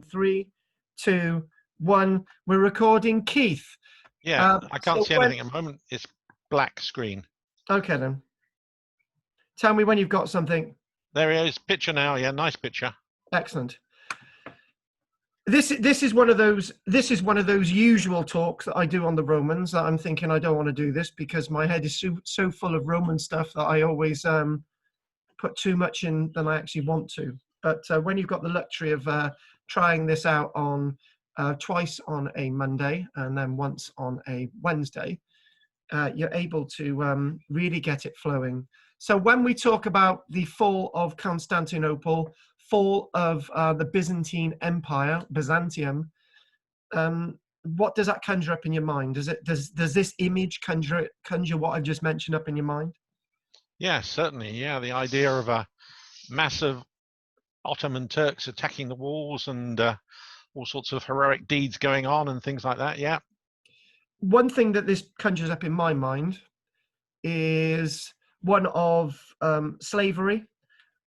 3, 2, 1. We're recording. Keith. Yeah, I can't see anything at the moment. It's black screen. Okay then. Tell me when you've got something. There it is. Picture now. Yeah, nice picture. Excellent. This is one of those usual talks that I do on the Romans that I'm thinking I don't want to do this because my head is so full of Roman stuff that I always put too much in than I actually want to. But when you've got the luxury of trying this out on twice on a Monday and then once on a Wednesday, you're able to really get it flowing. So when we talk about the fall of Constantinople, fall of the Byzantine Empire, Byzantium, what does that conjure up in your mind? Does this image conjure what I've just mentioned up in your mind? Yeah, certainly. Yeah, the idea of a massive Ottoman Turks attacking the walls and all sorts of heroic deeds going on and things like that. Yeah. One thing that this conjures up in my mind is one of slavery,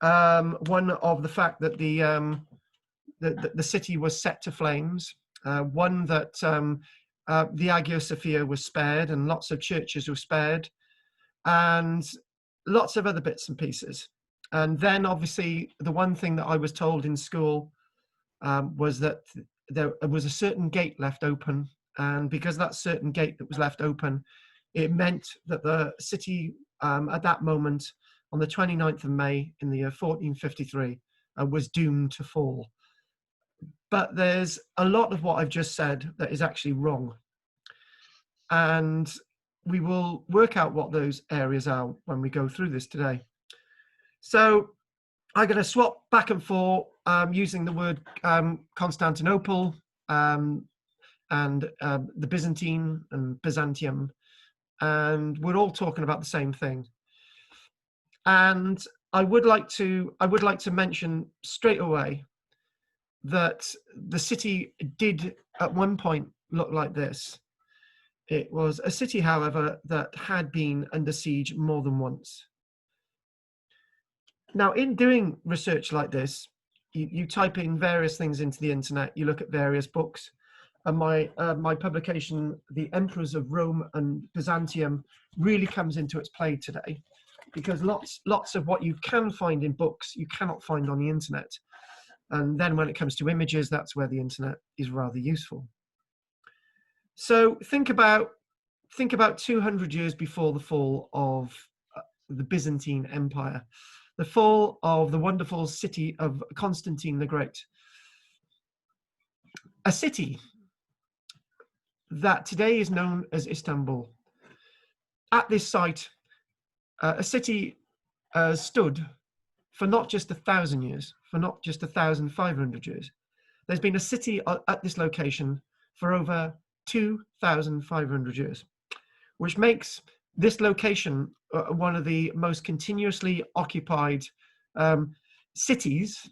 one of the fact that the city was set to flames, one that the Hagia Sophia was spared and lots of churches were spared, and lots of other bits and pieces. And then obviously the one thing that I was told in school was that there was a certain gate left open, and because that certain gate that was left open, it meant that the city at that moment on the 29th of May in the year 1453 was doomed to fall. But there's a lot of what I've just said that is actually wrong. And we will work out what those areas are when we go through this today. So I'm going to swap back and forth using the word Constantinople and the Byzantine and Byzantium, and we're all talking about the same thing. And I would like to mention straight away that the city did at one point look like this. It was a city, however, that had been under siege more than once. Now, in doing research like this, you type in various things into the internet, you look at various books, and my publication, The Emperors of Rome and Byzantium, really comes into its play today, because lots of what you can find in books, you cannot find on the internet. And then when it comes to images, that's where the internet is rather useful. So think about 200 years before the fall of the Byzantine Empire, the fall of the wonderful city of Constantine the Great. A city that today is known as Istanbul. At this site, a city stood for not just 1,000 years, for not just 1,500 years. There's been a city at this location for over 2,500 years, which makes this location one of the most continuously occupied cities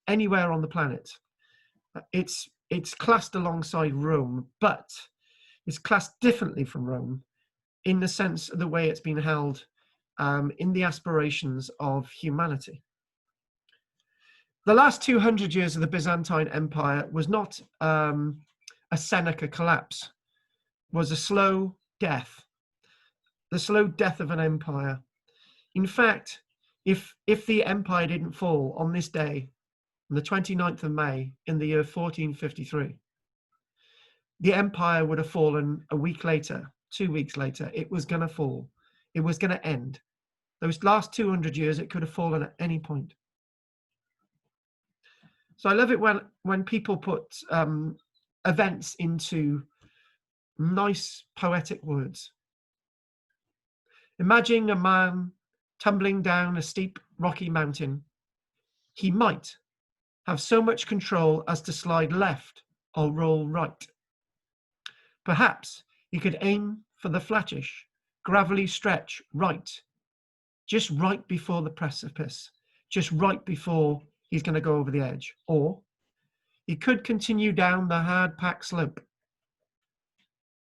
anywhere on the planet. It's classed alongside Rome, but it's classed differently from Rome in the sense of the way it's been held in the aspirations of humanity. The last 200 years of the Byzantine Empire was not a Seneca collapse, was a slow death, the slow death of an empire. In fact, if the empire didn't fall on this day, on the 29th of May in the year 1453, the empire would have fallen a week later, 2 weeks later. It was going to fall. It was going to end. Those last 200 years, it could have fallen at any point. So I love it when people put events into nice poetic words. Imagine a man tumbling down a steep rocky mountain. He might have so much control as to slide left or roll right. Perhaps he could aim for the flattish, gravelly stretch right, just right before the precipice, just right before he's going to go over the edge. Or he could continue down the hard-packed slope.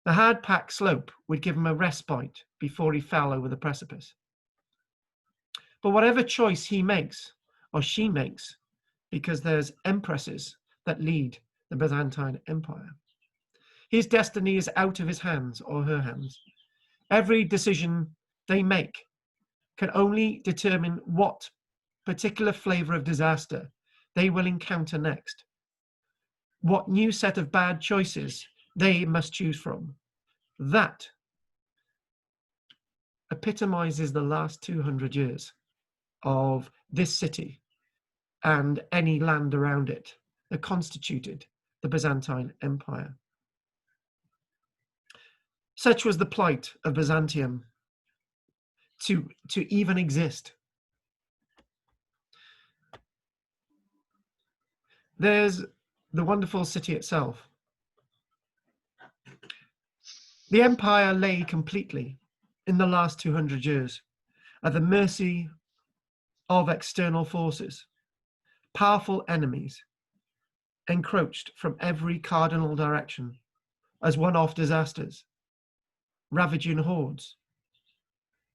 The hard-packed slope would give him a respite before he fell over the precipice. But whatever choice he makes, or she makes, because there's empresses that lead the Byzantine Empire. His destiny is out of his hands or her hands. Every decision they make can only determine what particular flavor of disaster they will encounter next, what new set of bad choices they must choose from. That epitomizes the last 200 years of this city and any land around it that constituted the Byzantine Empire. Such was the plight of Byzantium to even exist. There's the wonderful city itself. The empire lay completely in the last 200 years at the mercy of external forces. Powerful enemies encroached from every cardinal direction as one-off disasters, ravaging hordes,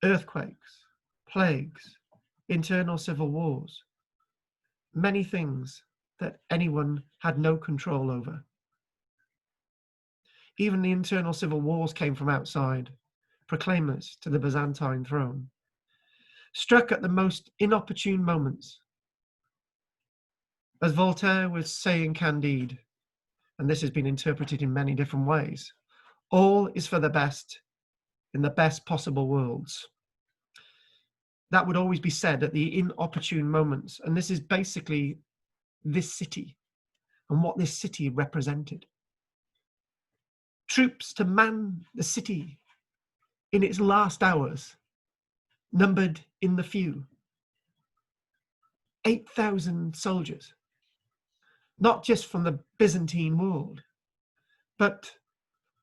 earthquakes, plagues, internal civil wars, many things that anyone had no control over. Even the internal civil wars came from outside, proclaimers to the Byzantine throne. Struck at the most inopportune moments. As Voltaire was saying Candide, and this has been interpreted in many different ways, all is for the best in the best possible worlds. That would always be said at the inopportune moments, and this is basically this city and what this city represented. Troops to man the city in its last hours, numbered in the few. 8,000 soldiers, not just from the Byzantine world, but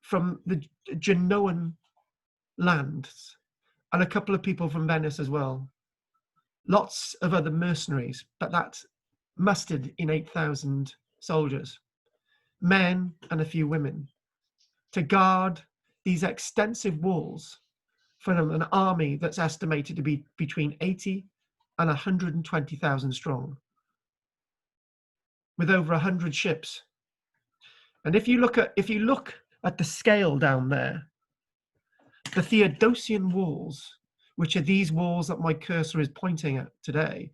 from the Genoan lands, and a couple of people from Venice as well. Lots of other mercenaries, but that's mustered in 8,000 soldiers, men and a few women, to guard these extensive walls from an army that's estimated to be between 80 and 120,000 strong, with over 100 ships. And if you look at the scale down there, the Theodosian Walls, which are these walls that my cursor is pointing at today,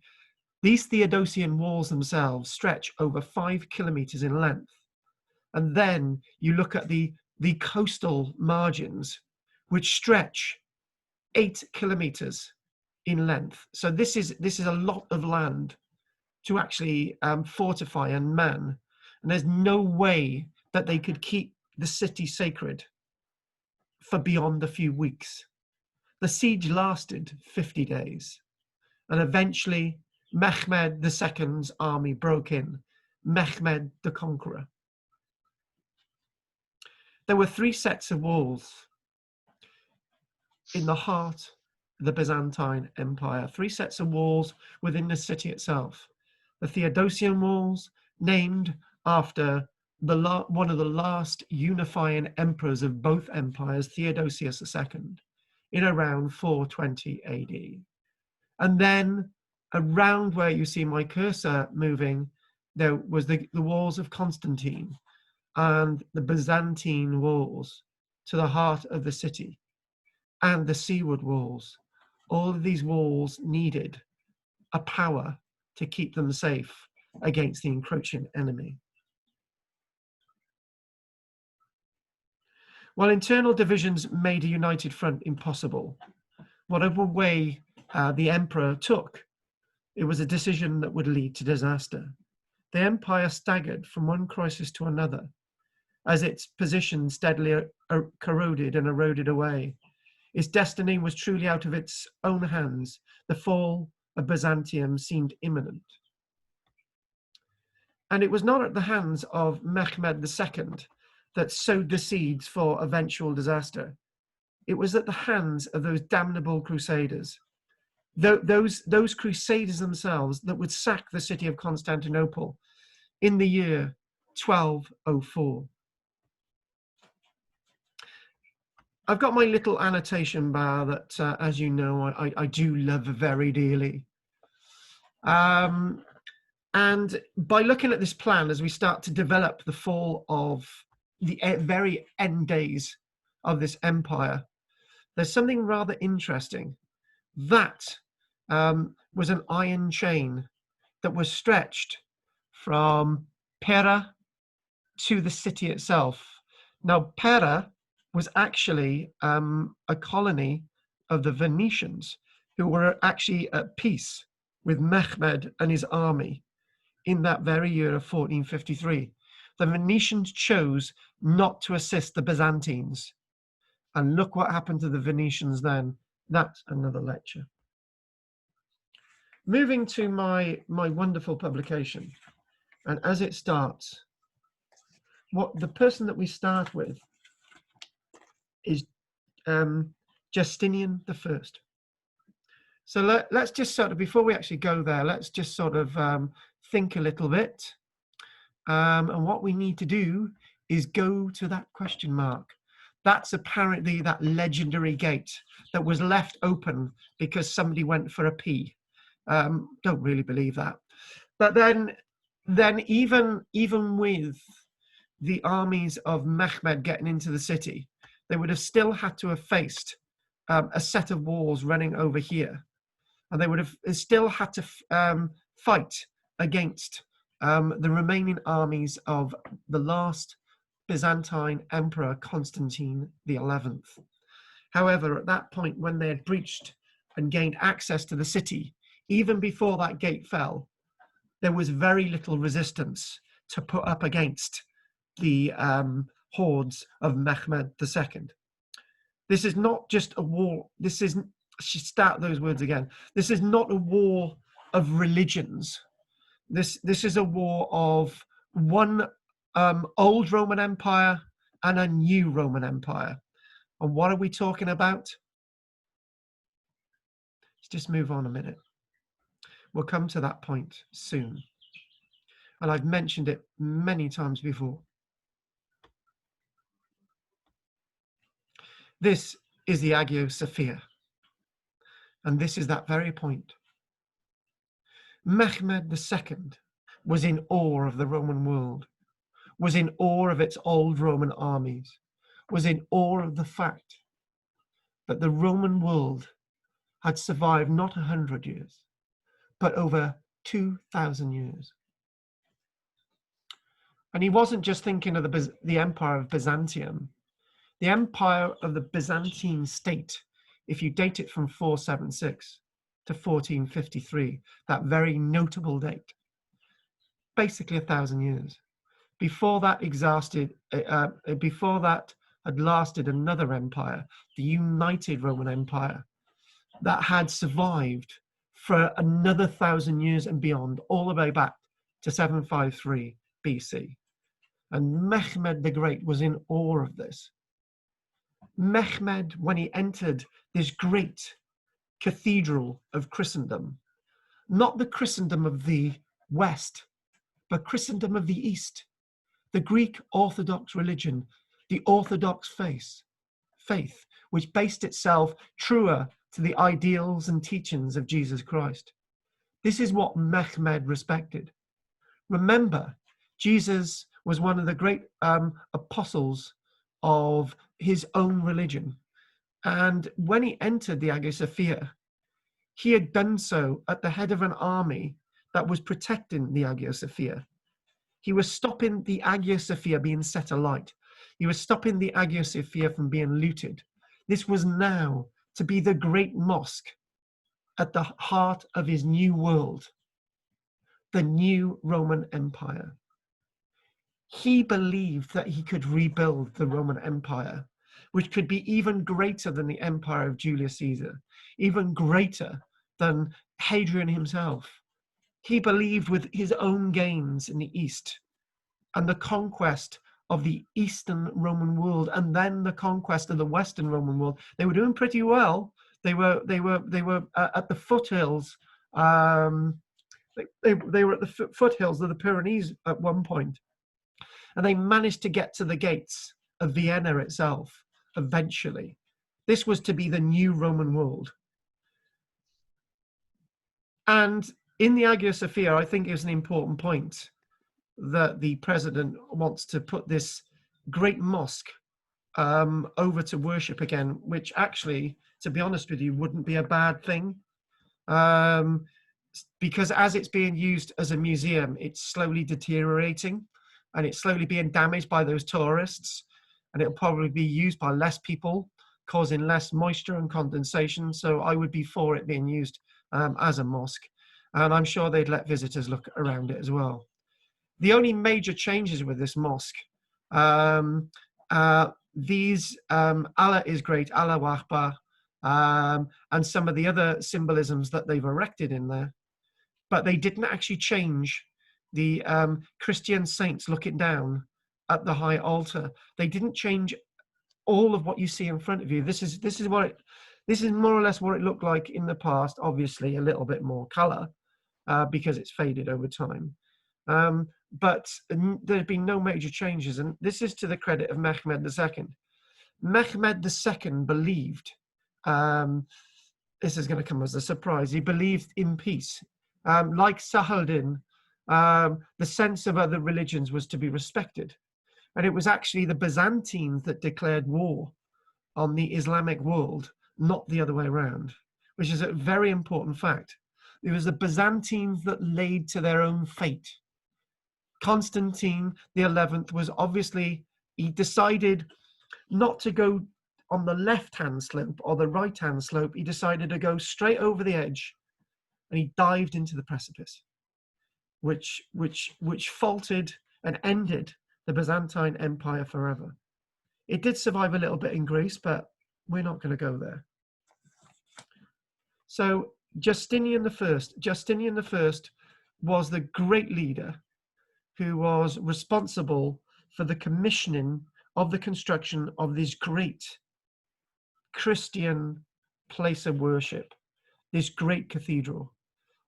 these Theodosian walls themselves stretch over 5 kilometers in length. And then you look at the coastal margins, which stretch 8 kilometers in length. So this is a lot of land to actually fortify and man. And there's no way that they could keep the city sacred for beyond a few weeks. The siege lasted 50 days, and eventually Mehmed II's army broke in, Mehmed the Conqueror. There were 3 sets of walls in the heart of the Byzantine Empire, 3 sets of walls within the city itself. The Theodosian Walls, named after one of the last unifying emperors of both empires, Theodosius II, in around 420 AD. And then around where you see my cursor moving, there was the walls of Constantine and the Byzantine walls to the heart of the city, and the seaward walls. All of these walls needed a power to keep them safe against the encroaching enemy. While internal divisions made a united front impossible, whatever way the emperor took, it was a decision that would lead to disaster. The empire staggered from one crisis to another as its position steadily corroded and eroded away. Its destiny was truly out of its own hands. The fall of Byzantium seemed imminent. And it was not at the hands of Mehmed II that sowed the seeds for eventual disaster. It was at the hands of those damnable crusaders, those crusaders themselves that would sack the city of Constantinople in the year 1204. I've got my little annotation bar that, as you know, I do love very dearly. And by looking at this plan, as we start to develop the fall of the very end days of this empire, there's something rather interesting. That was an iron chain that was stretched from Pera to the city itself. Now, Pera was actually a colony of the Venetians, who were actually at peace with Mehmed and his army in that very year of 1453. The Venetians chose not to assist the Byzantines. And look what happened to the Venetians then. That's another lecture. Moving to my wonderful publication. And as it starts, what the person that we start with is Justinian I. So let's just sort of, before we actually go there, let's just sort of think a little bit. And what we need to do is go to that question mark. That's apparently that legendary gate that was left open because somebody went for a pee. Don't really believe that. But then even with the armies of Mehmed getting into the city, they would have still had to have faced a set of walls running over here. And they would have still had to fight against the remaining armies of the last Byzantine Emperor Constantine XI. However, at that point, when they had breached and gained access to the city, even before that gate fell, there was very little resistance to put up against the hordes of Mehmed II. This is not just a war. This is, I should start those words again. This is not a war of religions. This is a war of one old Roman Empire and a new Roman Empire. And what are we talking about? Let's just move on a minute. We'll come to that point soon. And I've mentioned it many times before. This is the Hagia Sophia. And this is that very point. Mehmed II was in awe of the Roman world, was in awe of its old Roman armies, was in awe of the fact that the Roman world had survived not 100 years, but over 2,000 years. And he wasn't just thinking of the Empire of Byzantium. The Empire of the Byzantine state, if you date it from 476 to 1453, that very notable date, basically 1,000 years. Before that had lasted another empire, the United Roman Empire, that had survived for another 1,000 years and beyond, all the way back to 753 BC. And Mehmed the Great was in awe of this. Mehmed, when he entered this great cathedral of Christendom, not the Christendom of the West, but Christendom of the East, the Greek Orthodox religion, the Orthodox faith, which based itself truer to the ideals and teachings of Jesus Christ. This is what Mehmed respected. Remember, Jesus was one of the great apostles of his own religion. And when he entered the Hagia Sophia, he had done so at the head of an army that was protecting the Hagia Sophia. He was stopping the Hagia Sophia being set alight. He was stopping the Hagia Sophia from being looted. This was now to be the great mosque at the heart of his new world, the new Roman Empire. He believed that he could rebuild the Roman Empire, which could be even greater than the empire of Julius Caesar, even greater than Hadrian himself. He believed with his own gains in the East and the conquest of the Eastern Roman world, and then the conquest of the Western Roman world. They were doing pretty well. They were at the foothills. They were at the foothills of the Pyrenees at one point, and they managed to get to the gates of Vienna itself eventually. This was to be the new Roman world. And in the Hagia Sophia, I think is an important point that the president wants to put this great mosque over to worship again, which actually, to be honest with you, wouldn't be a bad thing. Because as it's being used as a museum, it's slowly deteriorating and it's slowly being damaged by those tourists, and it'll probably be used by less people, causing less moisture and condensation. So I would be for it being used as a mosque, and I'm sure they'd let visitors look around it as well. The only major changes with this mosque, Allah is great, Allah Akbar, and some of the other symbolisms that they've erected in there, but they didn't actually change the Christian saints looking down at the high altar. They didn't change all of what you see in front of you. This is more or less what it looked like in the past. Obviously, a little bit more color because it's faded over time. But there's been no major changes, and this is to the credit of Mehmed II. Mehmed II believed, this is going to come as a surprise, he believed in peace. Like Sahaddin, the sense of other religions was to be respected. And it was actually the Byzantines that declared war on the Islamic world, not the other way around, which is a very important fact. It was the Byzantines that laid to their own fate. Constantine the 11th was obviously, he decided not to go on the left-hand slope or the right-hand slope. He decided to go straight over the edge, and he dived into the precipice, which faltered and ended the Byzantine Empire forever. It did survive a little bit in Greece, but we're not going to go there. So Justinian I was the great leader who was responsible for the commissioning of the construction of this great Christian place of worship, this great cathedral.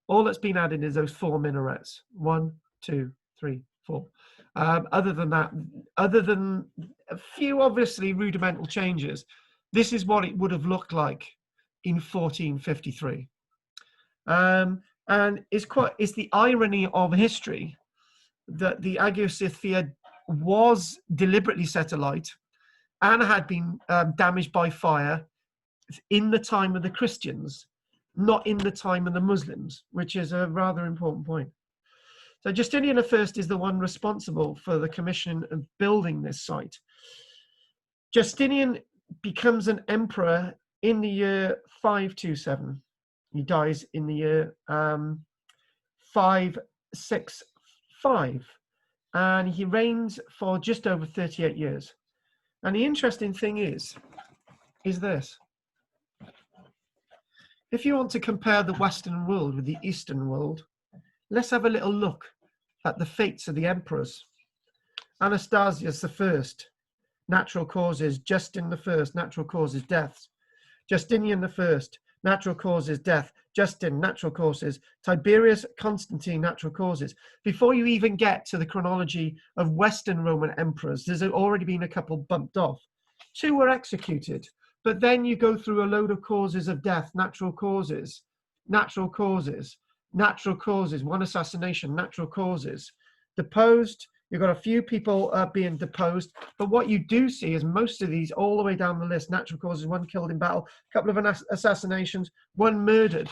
All that's been added is those 4 minarets. 1, 2, 3, 4. Other than that, other than a few obviously rudimental changes, this is what it would have looked like in 1453. And it's the irony of history that the Hagia Sophia was deliberately set alight and had been damaged by fire in the time of the Christians, not in the time of the Muslims, which is a rather important point. So Justinian I is the one responsible for the commission of building this site. Justinian becomes an emperor in the year 527. He dies in the year 565, and he reigns for just over 38 years. And the interesting thing is this. If you want to compare the Western world with the Eastern world, let's have a little look at the fates of the emperors. Anastasius I, natural causes. Justin I, natural causes, deaths. Justinian I, natural causes, death. Justin, natural causes. Tiberius, Constantine, natural causes. Before you even get to the chronology of Western Roman emperors, there's already been a couple bumped off. 2 were executed, but then you go through a load of causes of death, natural causes, natural causes, natural causes, 1 assassination, natural causes. Deposed, you've got a few people being deposed, but what you do see is most of these all the way down the list, natural causes, 1 killed in battle, a couple of assassinations, 1 murdered.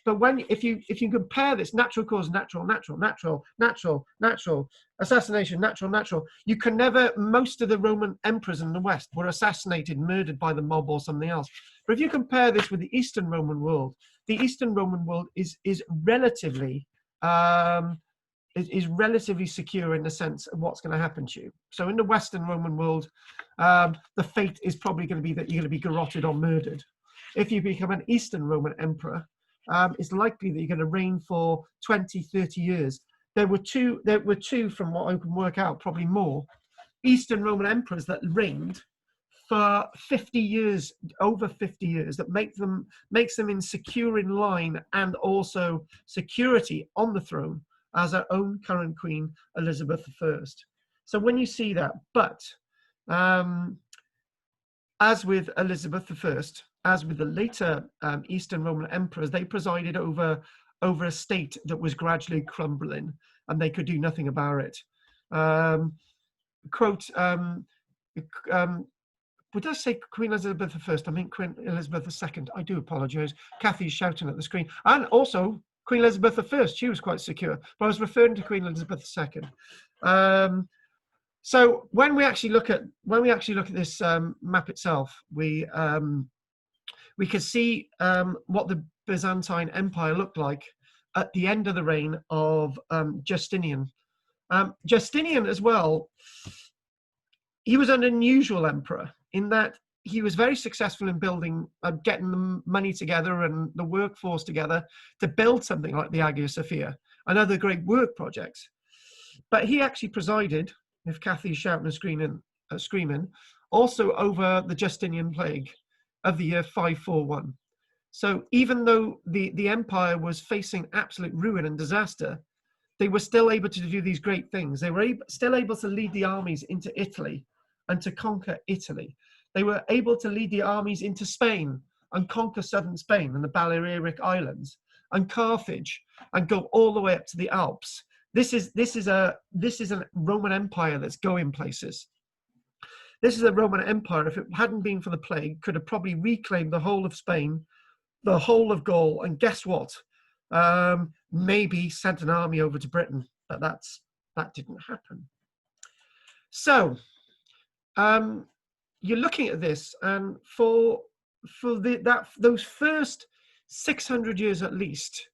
But if you compare this, natural cause, natural, assassination, natural, you can never, most of the Roman emperors in the West were assassinated, murdered by the mob or something else. But if you compare this with the Eastern Roman world, the Eastern Roman world is relatively secure in the sense of what's going to happen to you. So in the Western Roman world, the fate is probably going to be that you're going to be garroted or murdered. If you become an Eastern Roman emperor, it's likely that you're going to reign for 20, 30 years. There were two from what I can work out, probably more, Eastern Roman emperors that reigned for 50 years, over 50 years, that makes them in secure in line and also security on the throne as our own current Queen Elizabeth I. So when you see that, but as with Elizabeth I, as with the later Eastern Roman emperors, they presided over over a state that was gradually crumbling, and they could do nothing about it. Quote, would I say Queen Elizabeth I? I mean Queen Elizabeth II. I do apologise. Kathy's shouting at the screen. And also Queen Elizabeth I. She was quite secure, but I was referring to Queen Elizabeth II. So when we actually look at this map itself, we can see what the Byzantine Empire looked like at the end of the reign of Justinian. Justinian as well, he was an unusual emperor in that he was very successful in building, getting the money together and the workforce together to build something like the Hagia Sophia and other great work projects. But he actually presided, if Kathy's shouting and screaming, also over the Justinian plague of the year 541. So even though the empire was facing absolute ruin and disaster, they were still able to do these great things. They were still able to lead the armies into Italy and to conquer Italy. They were able to lead the armies into Spain and conquer southern Spain and the Balearic Islands and Carthage and go all the way up to the Alps. This is a Roman Empire that's going places. This is a Roman Empire, if it hadn't been for the plague, could have probably reclaimed the whole of Spain, the whole of Gaul, and guess what? Maybe sent an army over to Britain, but that didn't happen. So you're looking at this, and for those first 600 years at least,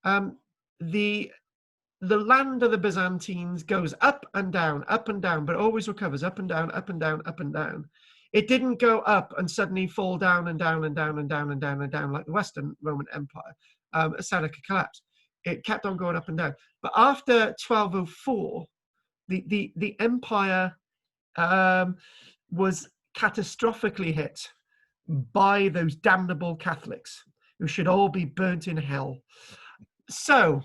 the land of the Byzantines goes up and down, but always recovers up and down, up and down, up and down. It didn't go up and suddenly fall down and down and down and down and down and down like the Western Roman Empire, a Seneca collapse. It kept on going up and down. But after 1204, the empire was catastrophically hit by those damnable Catholics who should all be burnt in hell. So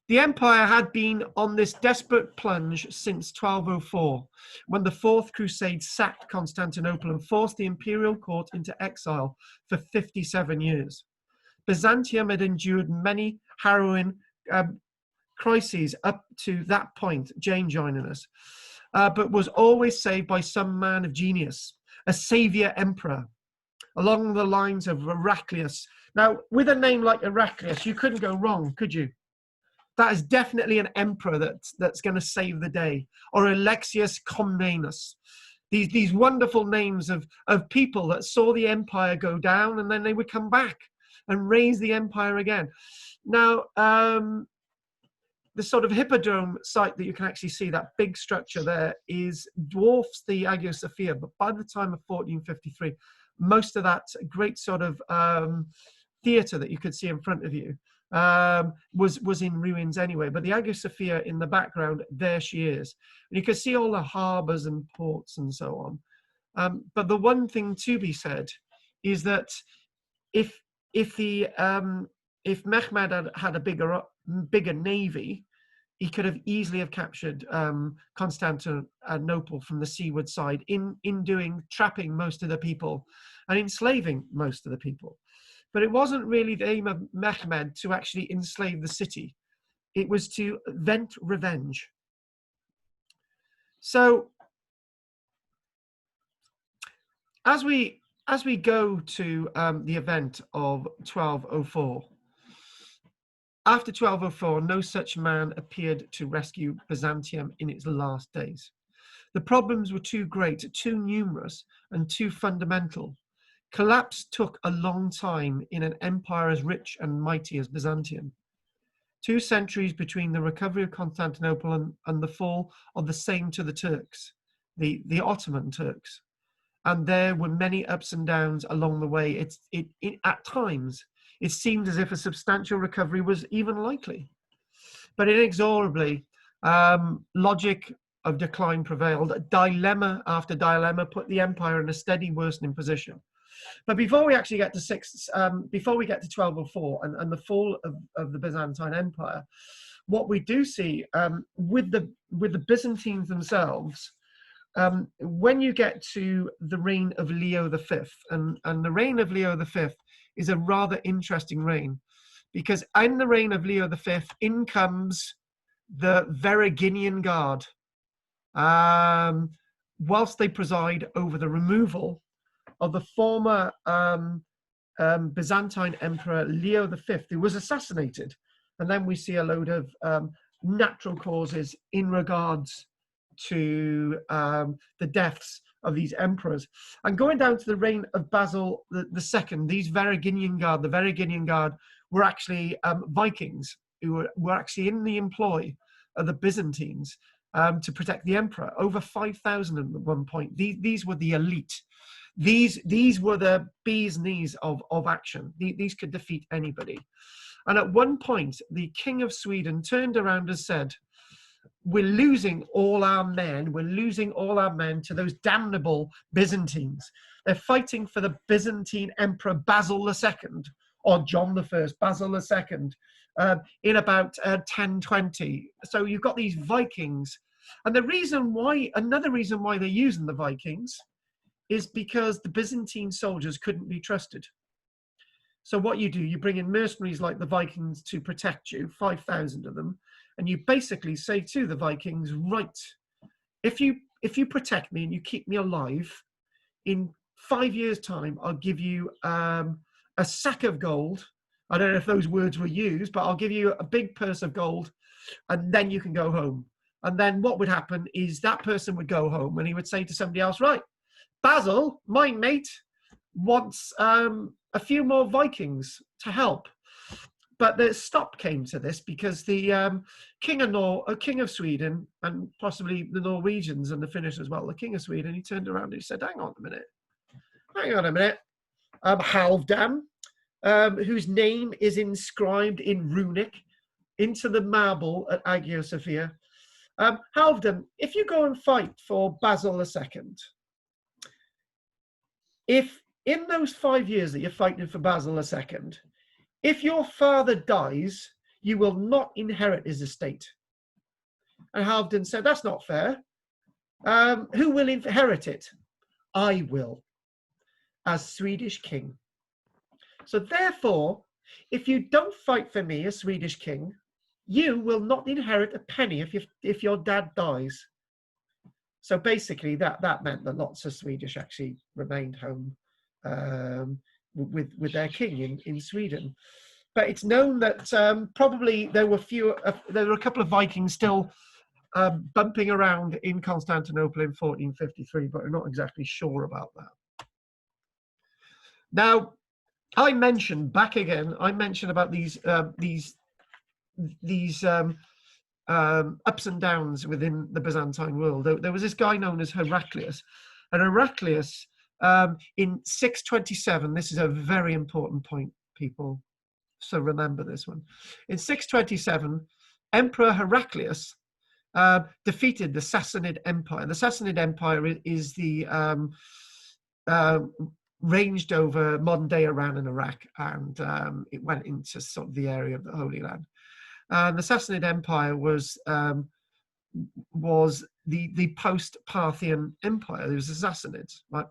the empire had been on this desperate plunge since 1204, when the Fourth Crusade sacked Constantinople and forced the imperial court into exile for 57 years. Byzantium had endured many harrowing crises up to that point, Jane joining us, but was always saved by some man of genius, a savior emperor, along the lines of Heraclius. Now, with a name like Heraclius, you couldn't go wrong, could you? That is definitely an emperor that's going to save the day. Or Alexius Comnenus. These wonderful names of people that saw the empire go down and then they would come back and raise the empire again. Now, the sort of Hippodrome site that you can actually see, that big structure there, dwarfs the Hagia Sophia. But by the time of 1453, most of that great sort of theatre that you could see in front of you was in ruins anyway. But the Hagia Sophia in the background, there she is, and you can see all the harbors and ports and so on. But the one thing to be said is that if Mehmed had a bigger navy, he could have easily have captured Constantinople from the seaward side in trapping most of the people and enslaving most of the people. But it wasn't really the aim of Mehmed to actually enslave the city. It was to vent revenge. So as we go to the event of 1204, after 1204, no such man appeared to rescue Byzantium in its last days. The problems were too great, too numerous, and too fundamental. Collapse took a long time in an empire as rich and mighty as Byzantium. 2 centuries between the recovery of Constantinople and the fall of the same to the Turks, the Ottoman Turks. And there were many ups and downs along the way. At times, it seemed as if a substantial recovery was even likely. But inexorably, logic of decline prevailed. Dilemma after dilemma put the empire in a steady worsening position. But before we actually get to 1204 and the fall of the Byzantine Empire, what we do see with the Byzantines themselves, when you get to the reign of Leo V, and the reign of Leo V is a rather interesting reign, because in the reign of Leo V, in comes the Varangian Guard, whilst they preside over the removal of the former Byzantine Emperor Leo V, who was assassinated. And then we see a load of natural causes in regards to the deaths of these emperors. And going down to the reign of Basil II, these Varangian Guard, the Varangian Guard were actually Vikings who were actually in the employ of the Byzantines to protect the emperor. Over 5,000 at one point. These were the elite. These were the bee's knees of action. These could defeat anybody. And at one point, the King of Sweden turned around and said, we're losing all our men. We're losing all our men to those damnable Byzantines. They're fighting for the Byzantine Emperor Basil II, or John I, Basil II, in about 1020. So you've got these Vikings. And the reason why, another reason why they're using the Vikings is because the Byzantine soldiers couldn't be trusted. So what you do, you bring in mercenaries like the Vikings to protect you, 5,000 of them, and you basically say to the Vikings, right, if you protect me and you keep me alive, in 5 years' time, I'll give you a sack of gold. I don't know if those words were used, but I'll give you a big purse of gold, and then you can go home. And then what would happen is that person would go home and he would say to somebody else, right, Basil, my mate, wants a few more Vikings to help. But the stop came to this because the King of Sweden, and possibly the Norwegians and the Finnish as well, the King of Sweden, he turned around and he said, hang on a minute. Halfdan, whose name is inscribed in runic into the marble at Hagia Sophia. Halfdan, if you go and fight for Basil II, if in those 5 years that you're fighting for Basil II, if your father dies, you will not inherit his estate. And Halfdan said, that's not fair. Who will inherit it? I will, as Swedish king. So therefore, if you don't fight for me as Swedish king, you will not inherit a penny if your dad dies. So basically that meant that lots of Swedish actually remained home with their king in Sweden. But it's known that probably there were a couple of Vikings still bumping around in Constantinople in 1453, but we're not exactly sure about that. Now, I mentioned about these ups and downs within the Byzantine world. There was this guy known as Heraclius, and Heraclius in 627, this is a very important point, people, so remember this one. In 627, Emperor Heraclius defeated the Sassanid Empire. The Sassanid Empire is the ranged over modern-day Iran and Iraq, and it went into sort of the area of the Holy Land. The Sassanid Empire was the post-Parthian empire. It was the Sassanids, right?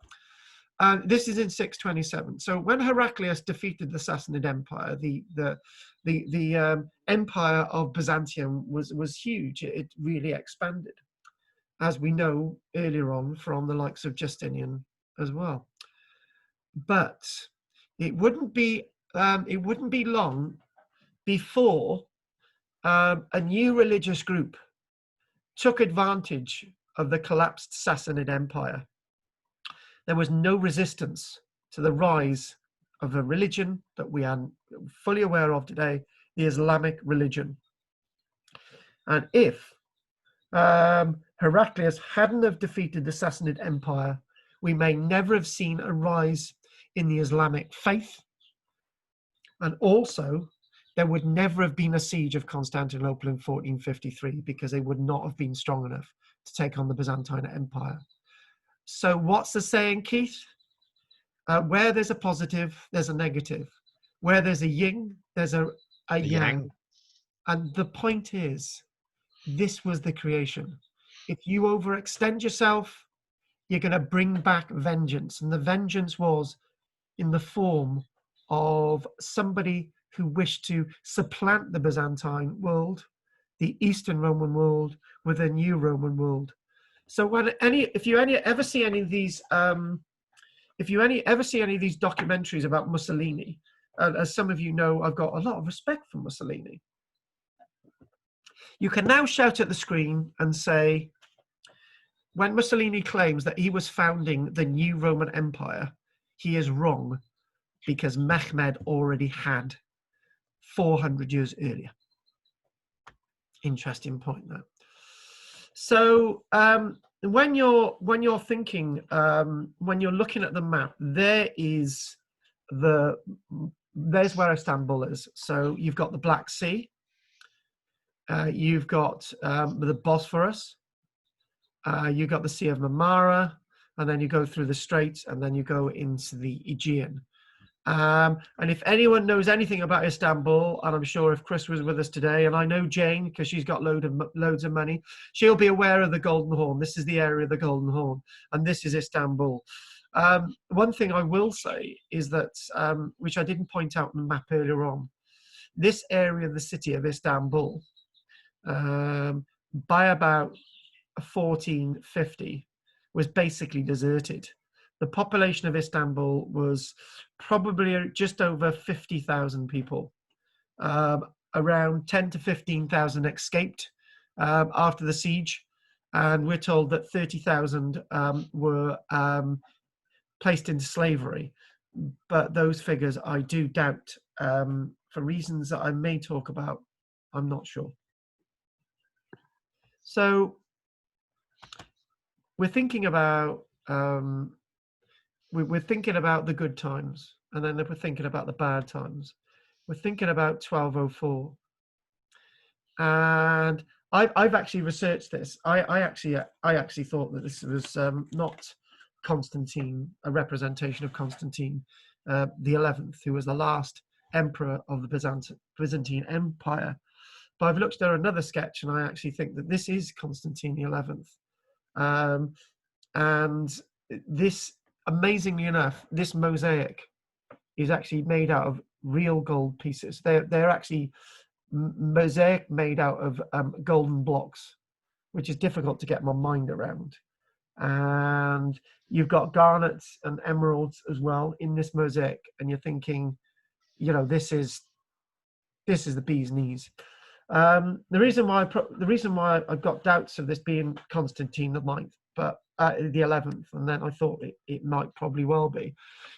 This is in 627. So when Heraclius defeated the Sassanid Empire, the empire of Byzantium was huge. It really expanded, as we know earlier on from the likes of Justinian as well. But it wouldn't be long before a new religious group took advantage of the collapsed Sassanid Empire. There was no resistance to the rise of a religion that we are fully aware of today, the Islamic religion. And if Heraclius hadn't have defeated the Sassanid Empire, we may never have seen a rise in the Islamic faith. And also, there would never have been a siege of Constantinople in 1453 because they would not have been strong enough to take on the Byzantine Empire. So what's the saying, Keith? Where there's a positive, there's a negative. Where there's a yin, there's a yang. And the point is, this was the creation. If you overextend yourself, you're going to bring back vengeance. And the vengeance was in the form of somebody who wished to supplant the Byzantine world, the Eastern Roman world, with a new Roman world. So if you ever see any of these, documentaries about Mussolini, as some of you know, I've got a lot of respect for Mussolini. You can now shout at the screen and say, when Mussolini claims that he was founding the new Roman Empire, he is wrong, because Mehmed already had 400 years earlier. Interesting point there. So when you're thinking, when you're looking at the map, there's where Istanbul is. So you've got the Black Sea, you've got the Bosphorus, you've got the Sea of Marmara, and then you go through the Straits, and then you go into the Aegean. And if anyone knows anything about Istanbul, and I'm sure if Chris was with us today, and I know Jane, because she's got loads of money, she'll be aware of the Golden Horn. This is the area of the Golden Horn, and this is Istanbul. One thing I will say is that, which I didn't point out on the map earlier on, this area of the city of Istanbul, by about 1450, was basically deserted. The population of Istanbul was probably just over 50,000 people. Around 10 to 15,000 escaped after the siege, and we're told that 30,000 were placed into slavery. But those figures I do doubt, for reasons that I may talk about. I'm not sure. So we're thinking about we're thinking about the good times, and then we're thinking about the bad times. We're thinking about 1204, and I've actually researched this. I actually thought that this was not Constantine, a representation of Constantine the 11th, who was the last emperor of the Byzantine Empire. But I've looked at another sketch, and I actually think that this is Constantine the 11th. And this, amazingly enough, this mosaic is actually made out of real gold pieces. They're actually mosaic made out of golden blocks, which is difficult to get my mind around. And you've got garnets and emeralds as well in this mosaic, and you're thinking, you know, this is the bee's knees. The reason why I've got doubts of this being Constantine the 9th, but the 11th, and then I thought it might probably well be,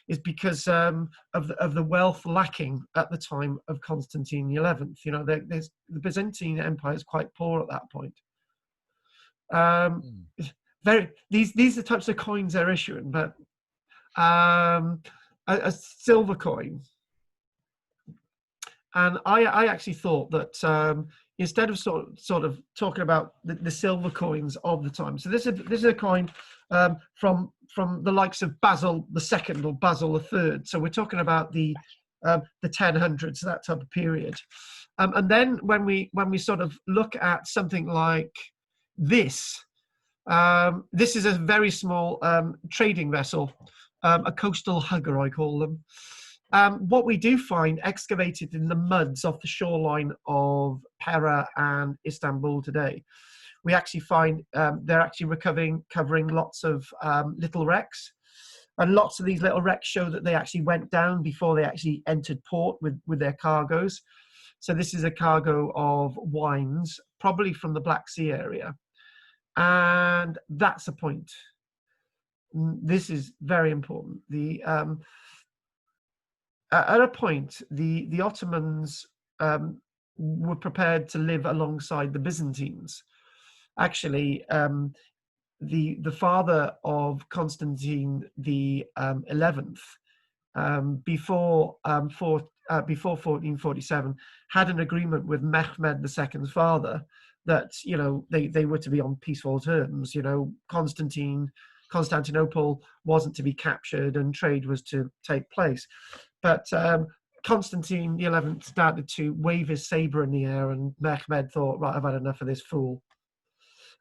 is because of the wealth lacking at the time of Constantine the 11th. You know, the Byzantine Empire is quite poor at that point. These are the types of coins they're issuing, but a silver coin. And I actually thought that instead of sort of talking about the silver coins of the time, so this is a coin from the likes of Basil II or Basil III. So we're talking about the 1000s, that type of period. And then when we sort of look at something like this, this is a very small trading vessel, a coastal hugger, I call them. What we do find excavated in the muds off the shoreline of Pera and Istanbul today, we actually find they're actually covering lots of little wrecks. And lots of these little wrecks show that they actually went down before they actually entered port with their cargoes. So this is a cargo of wines, probably from the Black Sea area. And that's a point. This is very important. At a point, the Ottomans were prepared to live alongside the Byzantines. Actually, the father of Constantine the 11th, before 1447, had an agreement with Mehmed II's father that, you know, they were to be on peaceful terms. You know, Constantinople wasn't to be captured and trade was to take place. But Constantine the 11th started to wave his saber in the air, and Mehmed thought, right, I've had enough of this fool.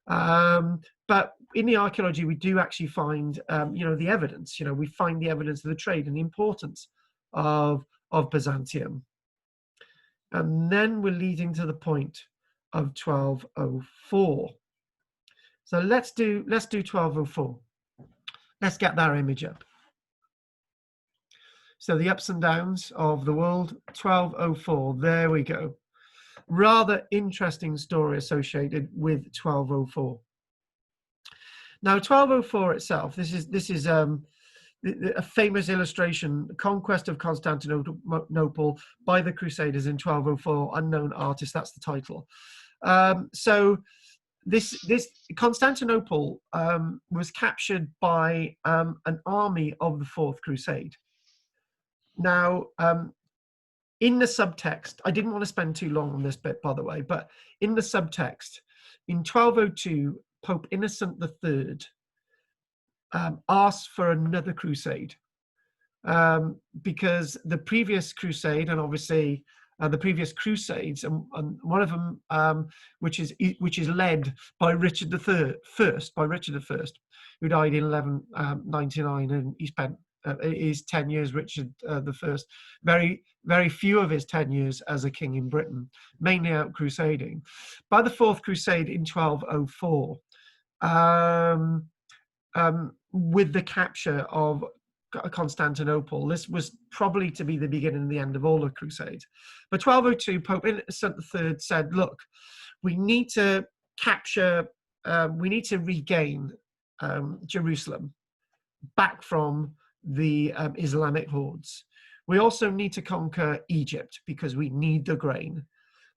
But in the archaeology, we do actually find, you know, the evidence. You know, we find the evidence of the trade and the importance of Byzantium. And then we're leading to the point of 1204. So let's do 1204. Let's get that image up. So the ups and downs of the world, 1204. There we go. Rather interesting story associated with 1204. Now 1204 itself, this is a famous illustration, Conquest of Constantinople by the Crusaders in 1204, unknown artist, that's the title. So this Constantinople was captured by an army of the Fourth Crusade. Now, in the subtext, I didn't want to spend too long on this bit, by the way, but in the subtext, in 1202, Pope Innocent III asked for another crusade because the previous crusade, and obviously the previous crusades, and one of them, which is led by Richard I, who died in 1199, and he spent his 10 years, Richard I, very few of his 10 years as a king in Britain, mainly out crusading. By the Fourth Crusade in 1204, with the capture of Constantinople, this was probably to be the beginning and the end of all the Crusades. But 1202, Pope Innocent III said, look, we need to capture, we need to regain Jerusalem back from the Islamic hordes. We also need to conquer Egypt because we need the grain.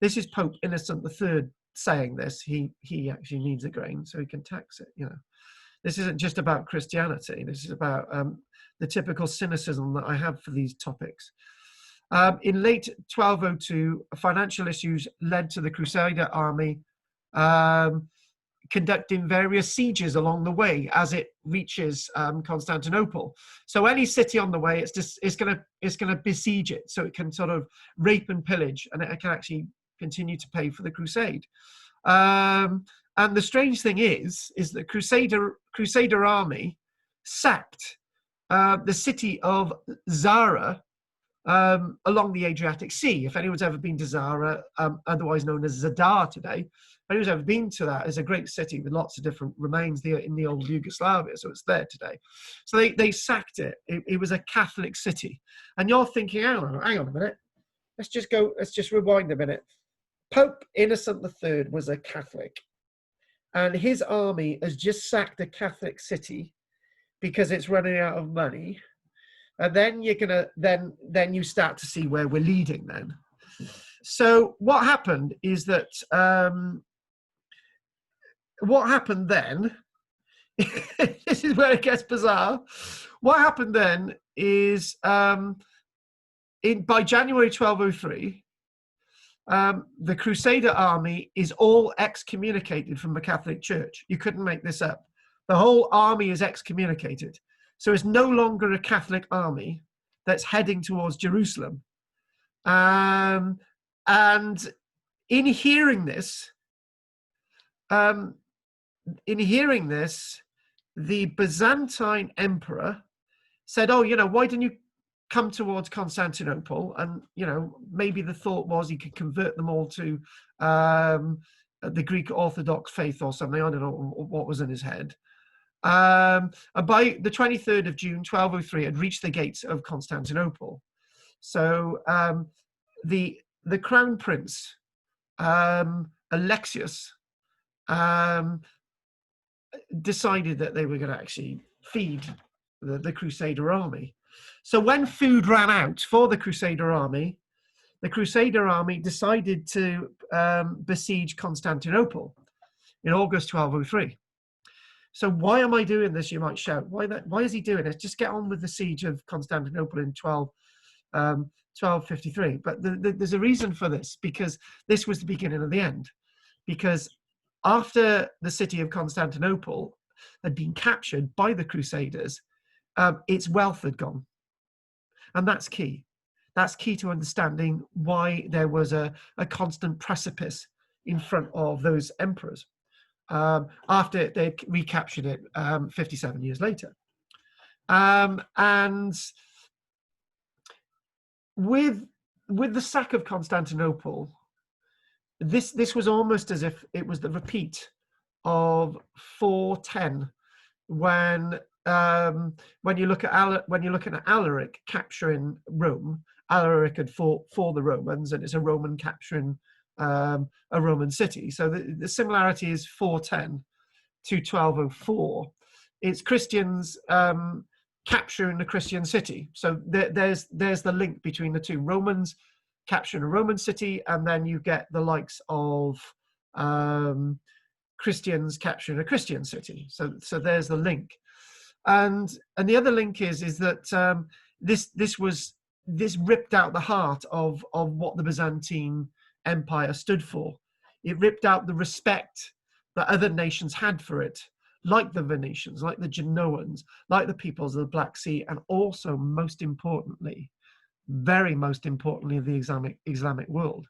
This is Pope Innocent III saying this. He actually needs the grain so he can tax it, you know. This isn't just about Christianity. This is about the typical cynicism that I have for these topics. In late 1202, financial issues led to the Crusader army conducting various sieges along the way as it reaches Constantinople. So any city on the way, it's gonna besiege it, so it can sort of rape and pillage, and it can actually continue to pay for the crusade. And the strange thing is the Crusader army sacked the city of Zara along the Adriatic Sea. If anyone's ever been to Zara, otherwise known as Zadar today, if anyone's ever been to that, it's a great city with lots of different remains there in the old Yugoslavia, so it's there today. So they sacked it. It was a Catholic city. And you're thinking, hang on a minute, let's just rewind a minute. Pope Innocent III was a Catholic, and his army has just sacked a Catholic city because it's running out of money. And then then you start to see where we're leading then. So what happened is that what happened then, this is where it gets bizarre. What happened then is by January 1203, the Crusader army is all excommunicated from the Catholic Church. You couldn't make this up. The whole army is excommunicated. So it's no longer a Catholic army that's heading towards Jerusalem. And in hearing this, the Byzantine emperor said, oh, you know, why didn't you come towards Constantinople? And, you know, maybe the thought was he could convert them all to the Greek Orthodox faith or something. I don't know what was in his head. And by the 23rd of June, 1203, had reached the gates of Constantinople. So the crown prince, Alexius, decided that they were going to actually feed the Crusader army. So when food ran out for the Crusader army decided to besiege Constantinople in August 1203. So why am I doing this, you might shout? Why is he doing this? Just get on with the siege of Constantinople in 1253. But there's a reason for this, because this was the beginning of the end. Because after the city of Constantinople had been captured by the Crusaders, its wealth had gone. And that's key. That's key to understanding why there was a constant precipice in front of those emperors after they recaptured it 57 years later. And with with the sack of Constantinople, this was almost as if it was the repeat of 410, when you look at when you're looking at Alaric capturing Rome. Alaric had fought for the Romans, and it's a Roman capturing a Roman city. So the similarity is 410 to 1204. It's Christians capturing a Christian city. So there's the link between the two. Romans capturing a Roman city, and then you get the likes of Christians capturing a Christian city. So there's the link. And the other link is that this ripped out the heart of what the Byzantine Empire stood for. It ripped out the respect that other nations had for it, like the Venetians, like the Genoans, like the peoples of the Black Sea, and also, most importantly, very most importantly, the Islamic world,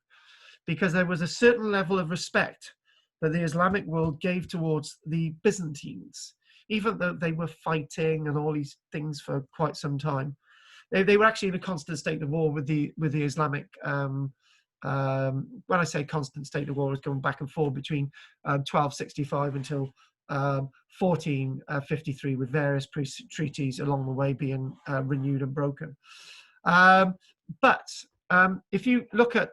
because there was a certain level of respect that the Islamic world gave towards the Byzantines, even though they were fighting and all these things for quite some time. They were actually in a constant state of war with the Islamic. When I say constant state of war, it's going back and forth between 1265 until 1453, with various treaties along the way being renewed and broken. But if you look at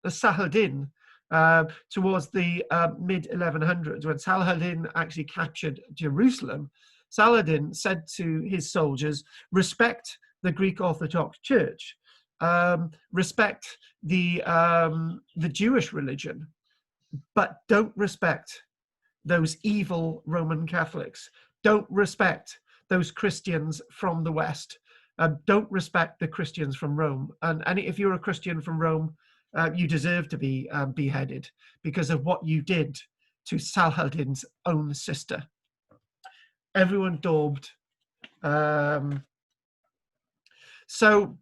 Saladin towards the mid 1100s, when Saladin actually captured Jerusalem, Saladin said to his soldiers, respect the Greek Orthodox Church, respect the Jewish religion, but don't respect those evil Roman Catholics. Don't respect those Christians from the West. Don't respect the Christians from Rome. And if you're a Christian from Rome, you deserve to be beheaded because of what you did to Saladin's own sister. Everyone daubed. So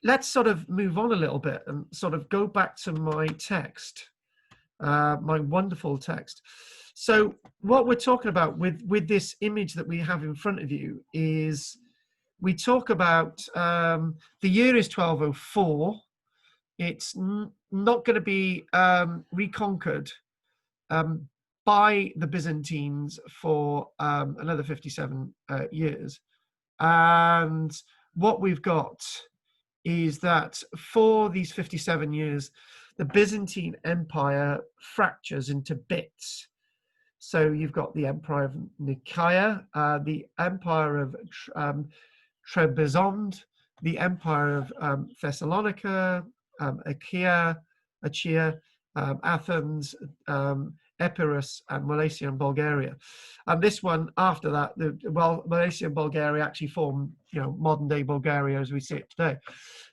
let's sort of move on a little bit and sort of go back to my text, my wonderful text. So what we're talking about with this image that we have in front of you is, we talk about the year is 1204. It's not going to be reconquered by the Byzantines for another 57 years. And what we've got is that for these 57 years, the Byzantine Empire fractures into bits. So you've got the Empire of Nicaea, the Empire of Trebizond, the Empire of Thessalonica, Achaea, Athens, Epirus, and Malaysia and Bulgaria. And this one after that, Malaysia and Bulgaria actually formed, modern day Bulgaria as we see it today.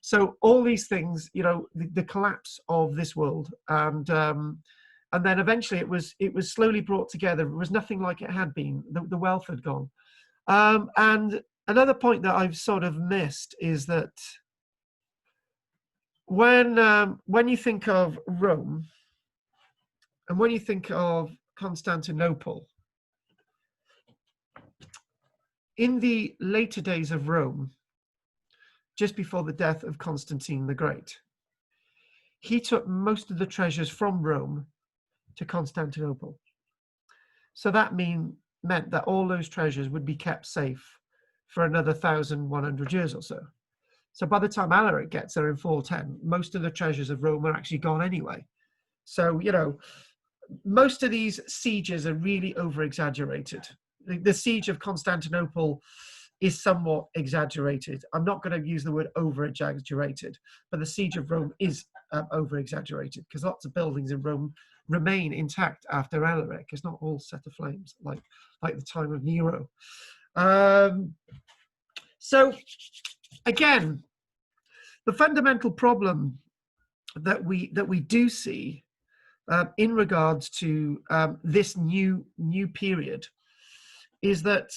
So all these things, the collapse of this world, and then eventually it was slowly brought together. It was nothing like it had been. The wealth had gone. And another point that I've sort of missed is that when you think of Rome and when you think of Constantinople, in the later days of Rome, just before the death of Constantine the Great, he took most of the treasures from Rome to Constantinople. So that meant that all those treasures would be kept safe for another 1,100 years or so. So by the time Alaric gets there in 410, most of the treasures of Rome are actually gone anyway. So, most of these sieges are really over-exaggerated. The siege of Constantinople is somewhat exaggerated. I'm not going to use the word over-exaggerated, but the siege of Rome is over-exaggerated because lots of buildings in Rome remain intact after Alaric. It's not all set aflames like the time of Nero. So again, the fundamental problem that we do see in regards to this new period is that,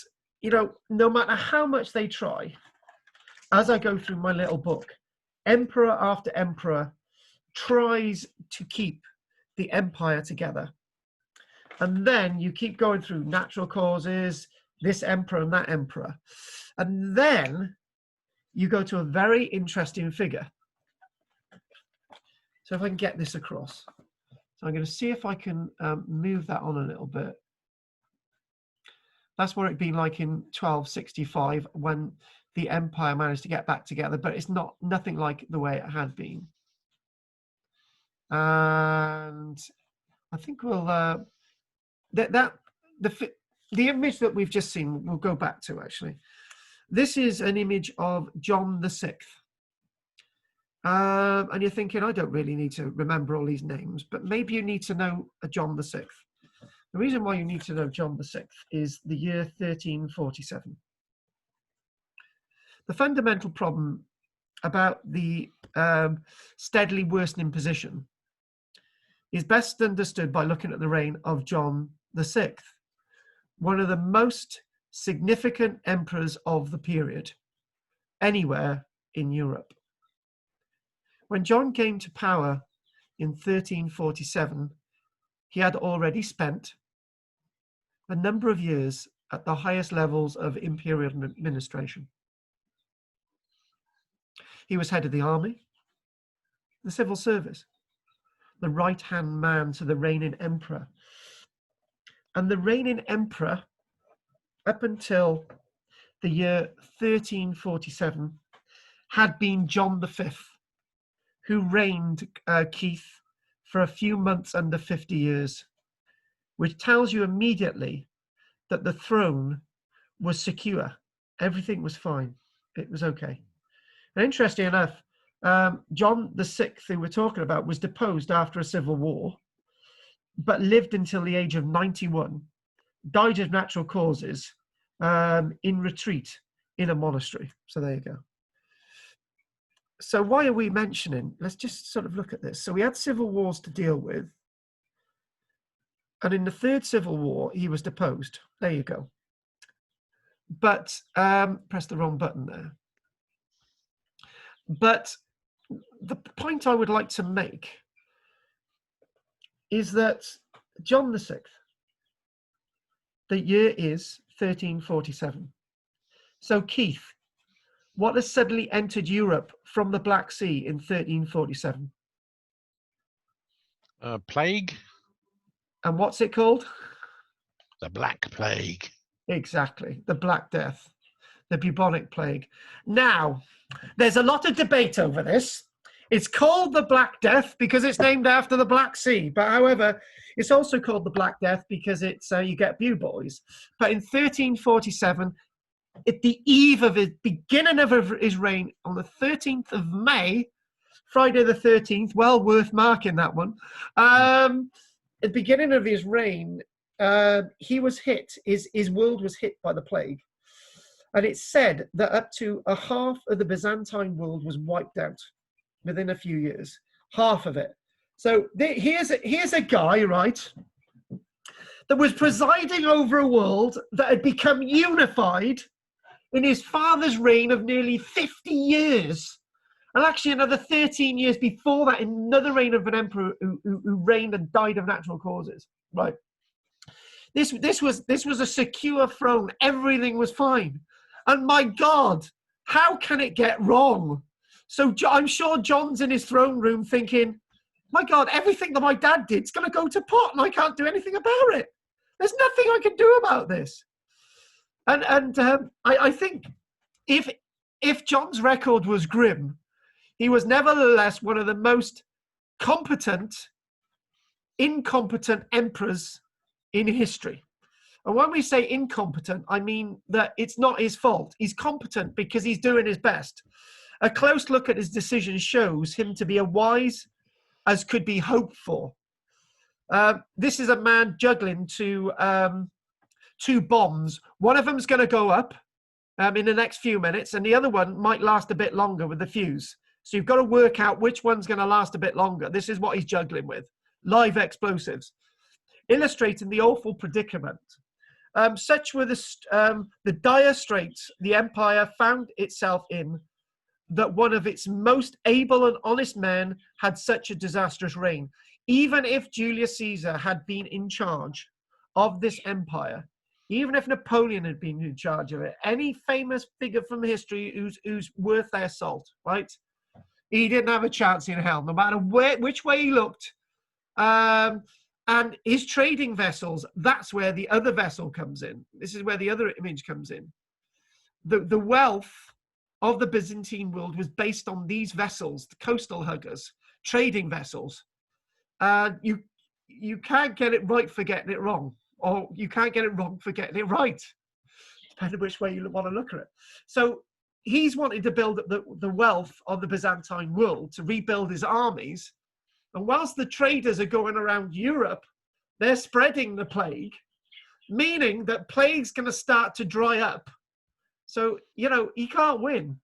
no matter how much they try, as I go through my little book, emperor after emperor tries to keep the empire together. And then you keep going through natural causes, this emperor and that emperor. And then you go to a very interesting figure. So if I can get this across. So I'm going to see if I can move that on a little bit. That's what it'd been like in 1265 when the empire managed to get back together, but it's nothing like the way it had been. And I think we'll the image that we've just seen we'll go back to. Actually, this is an image of John VI. And you're thinking, I don't really need to remember all these names, but maybe you need to know a John VI. The reason why you need to know John VI is the year 1347. The fundamental problem about the steadily worsening position is best understood by looking at the reign of John VI, one of the most significant emperors of the period anywhere in Europe. When John came to power in 1347, he had already spent a number of years at the highest levels of imperial administration. He was head of the army, the civil service, the right-hand man to the reigning emperor. And the reigning emperor, up until the year 1347, had been John V, who reigned, Keith, for a few months under 50 years, which tells you immediately that the throne was secure. Everything was fine. It was okay. And interesting enough, John VI, who we're talking about, was deposed after a civil war, but lived until the age of 91, died of natural causes, in retreat in a monastery. So there you go. So why are we mentioning? Let's just sort of look at this. So we had civil wars to deal with. And in the Third Civil War, he was deposed. There you go. But, press the wrong button there. But the point I would like to make is that John VI, the year is 1347. So Keith, what has suddenly entered Europe from the Black Sea in 1347? Plague. And what's it called? The Black Plague. Exactly, the Black Death, the bubonic plague. Now, there's a lot of debate over this. It's called the Black Death because it's named after the Black Sea. But however, it's also called the Black Death because it's you get buboes. But in 1347, at the eve of his beginning of his reign, on the 13th of May, Friday the 13th, well worth marking that one. At the beginning of his reign, he was hit, his world was hit by the plague. And it's said that up to a half of the Byzantine world was wiped out within a few years, half of it. So here's a guy, right, that was presiding over a world that had become unified in his father's reign of nearly 50 years. And actually another 13 years before that, another reign of an emperor who reigned and died of natural causes, right? This was a secure throne. Everything was fine. And my God, how can it get wrong? So I'm sure John's in his throne room thinking, my God, everything that my dad did is going to go to pot and I can't do anything about it. There's nothing I can do about this. And I think if John's record was grim, he was nevertheless one of the most incompetent emperors in history. And when we say incompetent, I mean that it's not his fault. He's competent because he's doing his best. A close look at his decisions shows him to be as wise as could be hoped for. This is a man juggling two bombs. One of them's going to go up in the next few minutes, and the other one might last a bit longer with the fuse. So you've got to work out which one's going to last a bit longer. This is what he's juggling with. Live explosives. Illustrating the awful predicament. Such were the dire straits the empire found itself in, that one of its most able and honest men had such a disastrous reign. Even if Julius Caesar had been in charge of this empire, even if Napoleon had been in charge of it, any famous figure from history who's worth their salt, right? He didn't have a chance in hell, no matter which way he looked. And his trading vessels, that's where the other vessel comes in. This is where the other image comes in. The wealth of the Byzantine world was based on these vessels, the coastal huggers, trading vessels. You can't get it right for getting it wrong, or you can't get it wrong for getting it right, depending on which way you want to look at it. So he's wanted to build up the wealth of the Byzantine world to rebuild his armies. And whilst the traders are going around Europe, they're spreading the plague, meaning that plague's going to start to dry up. So, you know, he can't win.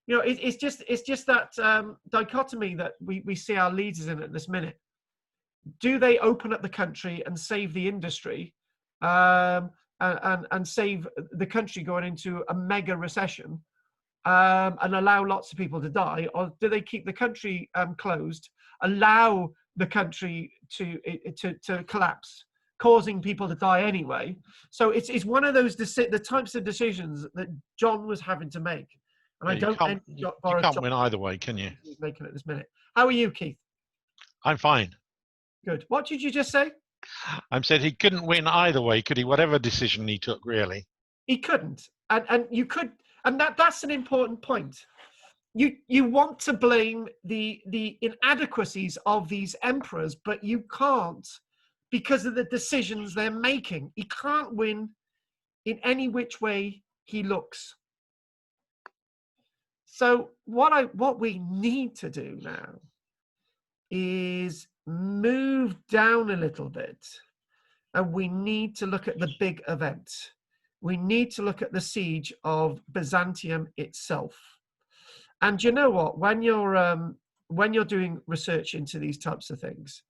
You know, it's just that dichotomy that we see our leaders in at this minute. Do they open up the country and save the industry and save the country going into a mega recession and allow lots of people to die? Or do they keep the country closed, allow the country to collapse, causing people to die anyway? So it's one of those the types of decisions that John was having to make. And Yeah, you can't win either way, can you? He's making it this minute. How are you, Keith? I'm fine. Good. What did you just say? I said he couldn't win either way, could he? Whatever decision he took, really. He couldn't. And you could, and that's an important point. You want to blame the inadequacies of these emperors, but you can't because of the decisions they're making. He can't win in any which way he looks. So what we need to do now is move down a little bit, and we need to look at the big event. We need to look at the siege of Byzantium itself. And you know what? When you're doing research into these types of things,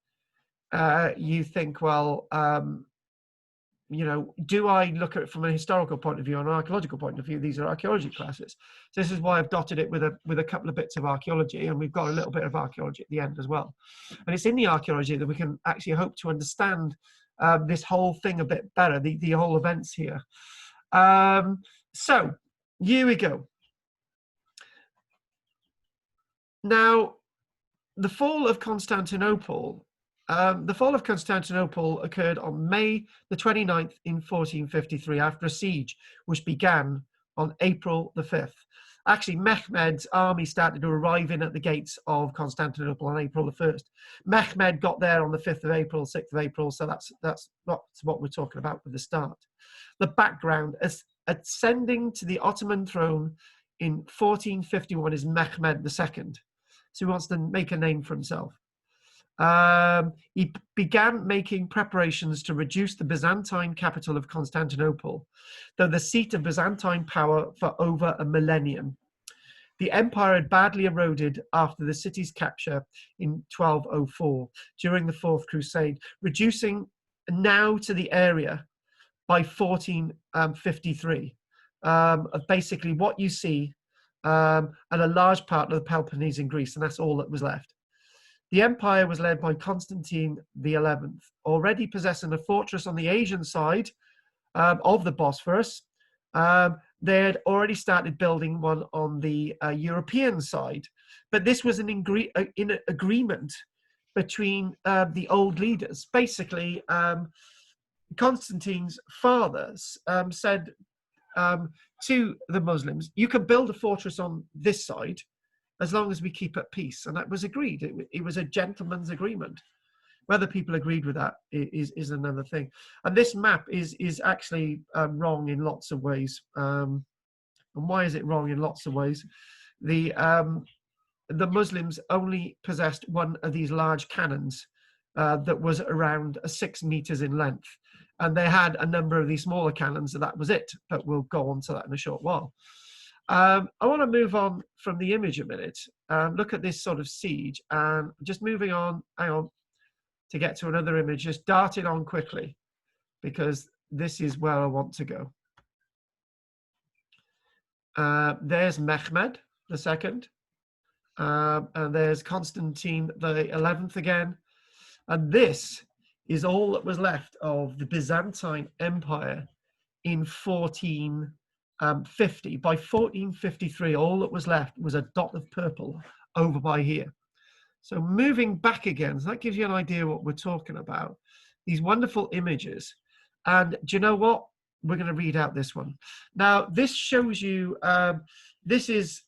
you think, well, you know, do I look at it from a historical point of view or an archaeological point of view? These are archaeology classes. So this is why I've dotted it with a couple of bits of archaeology, and we've got a little bit of archaeology at the end as well. And it's in the archaeology that we can actually hope to understand this whole thing a bit better, the whole events here. So here we go. Now, the fall of Constantinople. The fall of Constantinople occurred on May the 29th in 1453 after a siege which began on April the 5th. Actually, Mehmed's army started to arrive in at the gates of Constantinople on April the 1st. Mehmed got there on the 5th of April, 6th of April, so that's what we're talking about with the start. The background, ascending to the Ottoman throne in 1451 is Mehmed II. So he wants to make a name for himself. He began making preparations to reduce the Byzantine capital of Constantinople, though the seat of Byzantine power for over a millennium. The empire had badly eroded after the city's capture in 1204 during the Fourth Crusade, reducing now to the area by 1453 of basically what you see and a large part of the Peloponnese in Greece, and that's all that was left. The empire was led by Constantine XI, already possessing a fortress on the Asian side of the Bosphorus. They had already started building one on the European side, but this was in agreement between the old leaders. Basically, Constantine's father said to the Muslims, you can build a fortress on this side as long as we keep at peace. And that was agreed. It was a gentleman's agreement. Whether people agreed with that is another thing. And this map is actually wrong in lots of ways. And why is it wrong in lots of ways? The Muslims only possessed one of these large cannons that was around 6 meters in length. And they had a number of these smaller cannons, and that was it. But we'll go on to that in a short while. I want to move on from the image a minute and look at this sort of siege, and just moving on, hang on, to get to another image, just darting on quickly, because this is where I want to go. There's Mehmed II, and there's Constantine XI again, and this is all that was left of the Byzantine Empire in 1450. By 1453, all that was left was a dot of purple over by here. So moving back again, so that gives you an idea what we're talking about. These wonderful images. And do you know what? We're going to read out this one. Now, this shows you, this is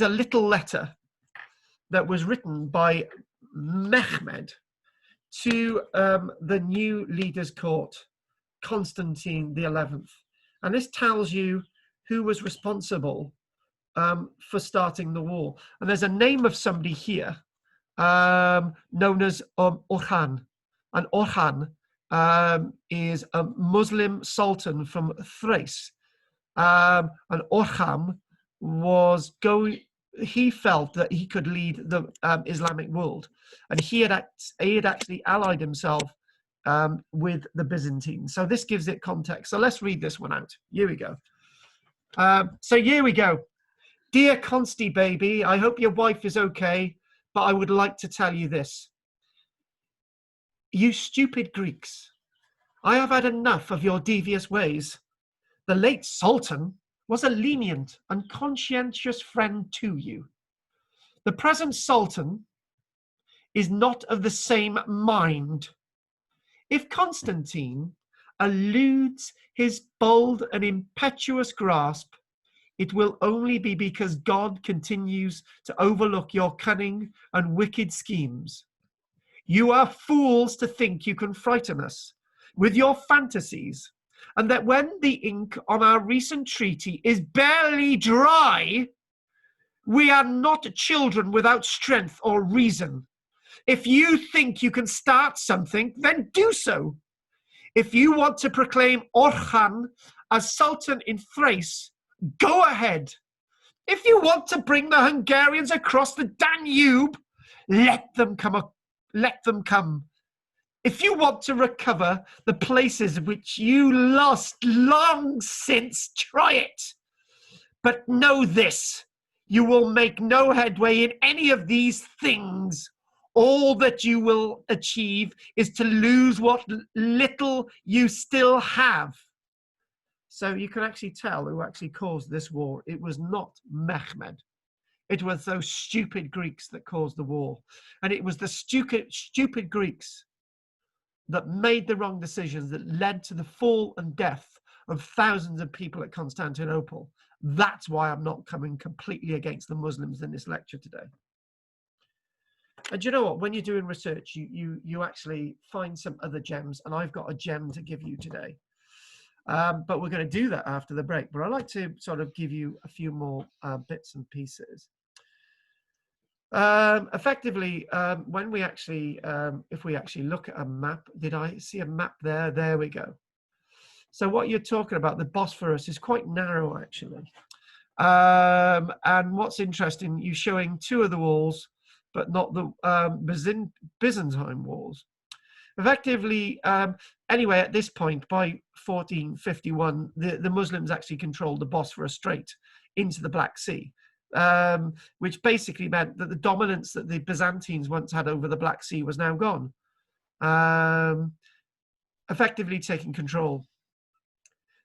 a little letter that was written by Mehmed to the new leader's court, Constantine the 11th. And this tells you who was responsible for starting the war. And there's a name of somebody here known as Orhan. And Orhan is a Muslim sultan from Thrace. And Orhan was he felt that he could lead the Islamic world. And he had actually allied himself with the Byzantines. So this gives it context. So let's read this one out. Here we go. So here we go. Dear Consti baby, I hope your wife is okay, but I would like to tell you this. You stupid Greeks, I have had enough of your devious ways. The late Sultan was a lenient and conscientious friend to you. The present Sultan is not of the same mind. If Constantine eludes his bold and impetuous grasp, it will only be because God continues to overlook your cunning and wicked schemes. You are fools to think you can frighten us with your fantasies, and that when the ink on our recent treaty is barely dry, we are not children without strength or reason. If you think you can start something, then do so. If you want to proclaim Orhan as Sultan in Thrace, go ahead. If you want to bring the Hungarians across the Danube, let them come. If you want to recover the places which you lost long since, try it. But know this, you will make no headway in any of these things. All that you will achieve is to lose what little you still have. So you can actually tell who actually caused this war. It was not Mehmed. It was those stupid Greeks that caused the war. And it was the stupid Greeks that made the wrong decisions that led to the fall and death of thousands of people at Constantinople. That's why I'm not coming completely against the Muslims in this lecture today. And you know what? When you're doing research, you actually find some other gems, and I've got a gem to give you today. But we're going to do that after the break. But I'd like to sort of give you a few more bits and pieces. Effectively, when we actually, if we actually look at a map, did I see a map there? There we go. So what you're talking about, the Bosphorus, is quite narrow actually. And what's interesting, you're showing two of the walls, but not the Byzantine walls. Effectively, anyway, at this point, by 1451, the Muslims actually controlled the Bosphorus Strait into the Black Sea. Which basically meant that the dominance that the Byzantines once had over the Black Sea was now gone, effectively taking control.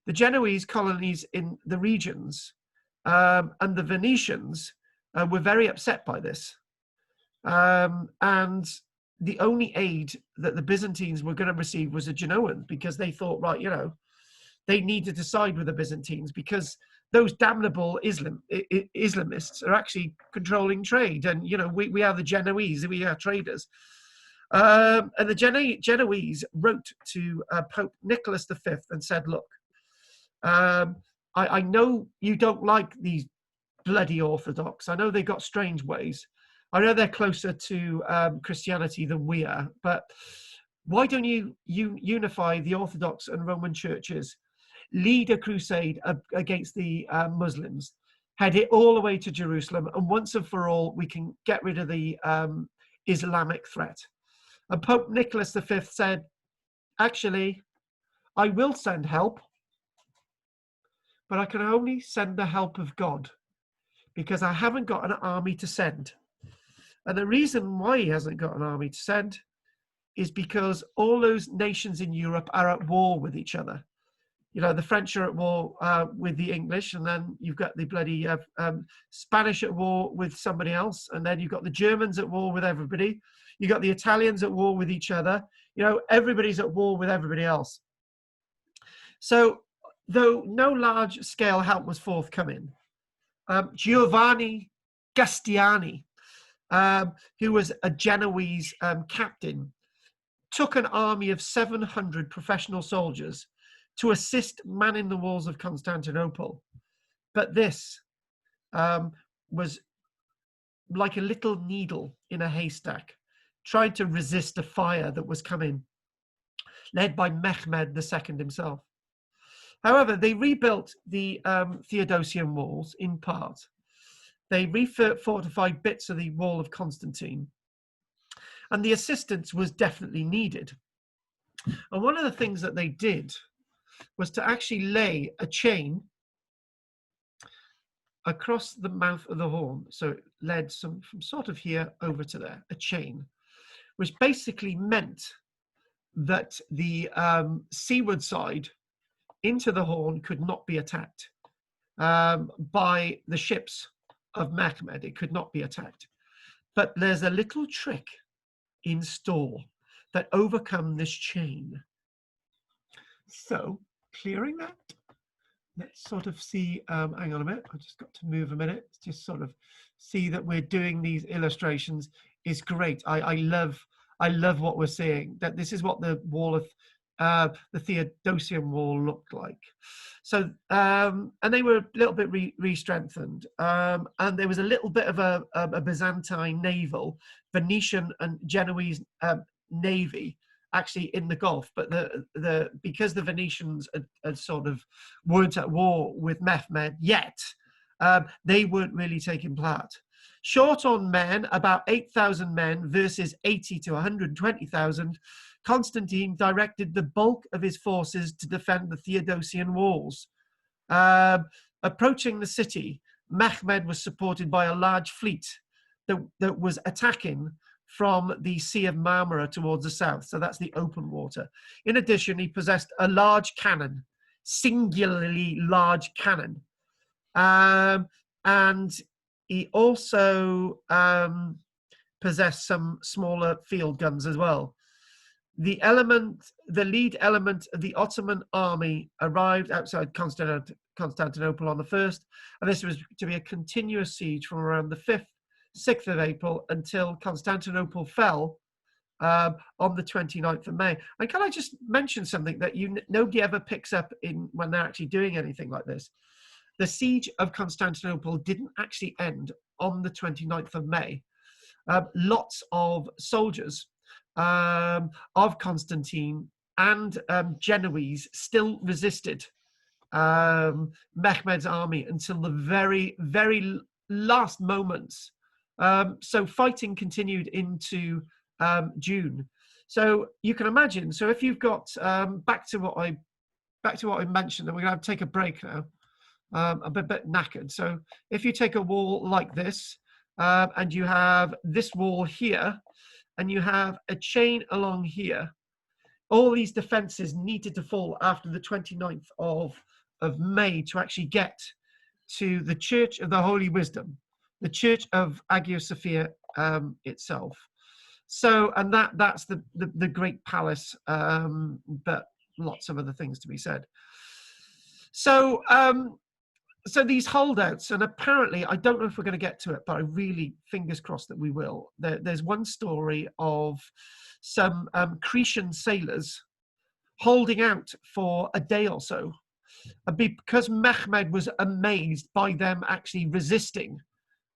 The Genoese colonies in the regions and the Venetians were very upset by this. And the only aid that the Byzantines were going to receive was the Genoans, because they thought, right, you know, they needed to side with the Byzantines because those damnable Islamists are actually controlling trade. And, you know, we are the Genoese, we are traders. And the Genoese wrote to Pope Nicholas V and said, look, I know you don't like these bloody Orthodox. I know they've got strange ways. I know they're closer to Christianity than we are, but why don't you unify the Orthodox and Roman churches, lead a crusade against the Muslims, head it all the way to Jerusalem, and once and for all, we can get rid of the Islamic threat. And Pope Nicholas V said, actually, I will send help, but I can only send the help of God, because I haven't got an army to send. And the reason why he hasn't got an army to send is because all those nations in Europe are at war with each other. You know, the French are at war with the English, and then you've got the bloody Spanish at war with somebody else, and then you've got the Germans at war with everybody. You've got the Italians at war with each other. You know, everybody's at war with everybody else. So, though no large-scale help was forthcoming, Giovanni Giustiniani, who was a Genoese captain, took an army of 700 professional soldiers to assist manning the walls of Constantinople. But this was like a little needle in a haystack, trying to resist a fire that was coming, led by Mehmed II himself. However, they rebuilt the Theodosian Walls in part. They refortified bits of the Wall of Constantine, and the assistance was definitely needed. And one of the things that they did was to actually lay a chain across the mouth of the horn. So it led from sort of here over to there, a chain, which basically meant that the seaward side into the horn could not be attacked by the ships of Mehmed. It could not be attacked. But there's a little trick in store that overcome this chain. So clearing that, let's sort of see, hang on a minute, I've just got to move a minute, just sort of see that we're doing these illustrations is great. I love what we're seeing, that this is what the wall of, the Theodosian wall looked like. So, and they were a little bit re-strengthened, and there was a little bit of a Byzantine naval, Venetian and Genoese navy actually in the Gulf, but because the Venetians had sort of weren't at war with Mehmed yet, they weren't really taking part. Short on men, about 8,000 men versus 80 to 120,000, Constantine directed the bulk of his forces to defend the Theodosian Walls. Approaching the city, Mehmed was supported by a large fleet that was attacking from the Sea of Marmara towards the south. So that's the open water. In addition, he possessed a large cannon, singularly large cannon. And he also possessed some smaller field guns as well. The lead element of the Ottoman army arrived outside Constantinople on the 1st, and this was to be a continuous siege from around the 5th, 6th of April until Constantinople fell on the 29th of May. And can I just mention something that nobody ever picks up in when they're actually doing anything like this? The siege of Constantinople didn't actually end on the 29th of May. Lots of soldiers of Constantine and Genoese still resisted Mehmed's army until the very, very last moments. So fighting continued into June. So you can imagine. So if you've got back to what I mentioned, and we're going to take a break now. A bit knackered. So if you take a wall like this, and you have this wall here, and you have a chain along here, all these defenses needed to fall after the 29th of May to actually get to the Church of the Holy Wisdom, the Church of Hagia Sophia itself. So, and that's the great palace, but lots of other things to be said. So, so these holdouts, and apparently, I don't know if we're going to get to it, but I really, fingers crossed that we will. There's one story of some Cretan sailors holding out for a day or so, because Mehmed was amazed by them actually resisting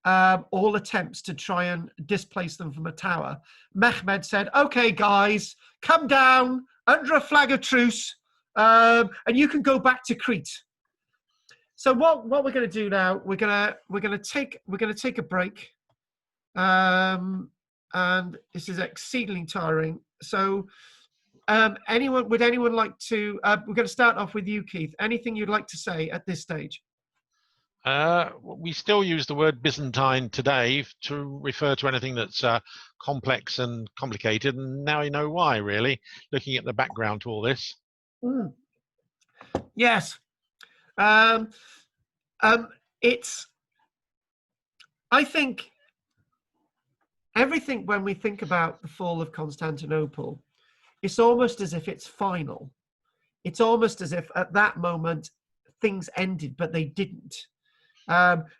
all attempts to try and displace them from a tower. Mehmed said, "Okay, guys, come down under a flag of truce, and you can go back to Crete." So what we're going to do now, we're going to take a break, and this is exceedingly tiring. So, would anyone like to? We're going to start off with you, Keith. Anything you'd like to say at this stage? We still use the word Byzantine today to refer to anything that's complex and complicated, and now you know why. Really, looking at the background to all this. Yes. It's, I think, everything when we think about the fall of Constantinople, it's almost as if it's final. It's almost as if at that moment things ended, but they didn't.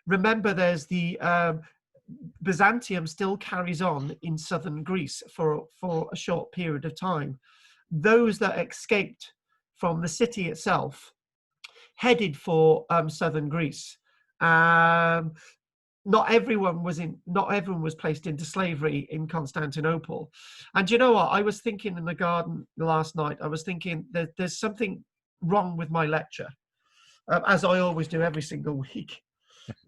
Remember, there's the Byzantium still carries on in southern Greece for a short period of time. Those that escaped from the city itself headed for southern Greece. Not everyone was placed into slavery in Constantinople. And you know what? I was thinking in the garden last night, I was thinking that there's something wrong with my lecture, as I always do every single week.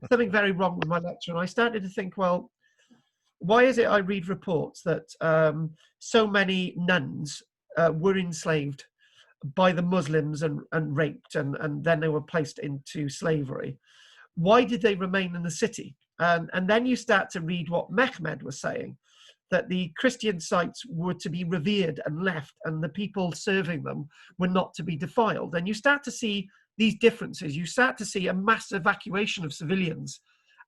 Something very wrong with my lecture. And I started to think, well, why is it I read reports that so many nuns were enslaved by the Muslims and raped, and then they were placed into slavery? Why did they remain in the city? And then you start to read what Mehmed was saying, that the Christian sites were to be revered and left, and the people serving them were not to be defiled. And you start to see these differences. You start to see a mass evacuation of civilians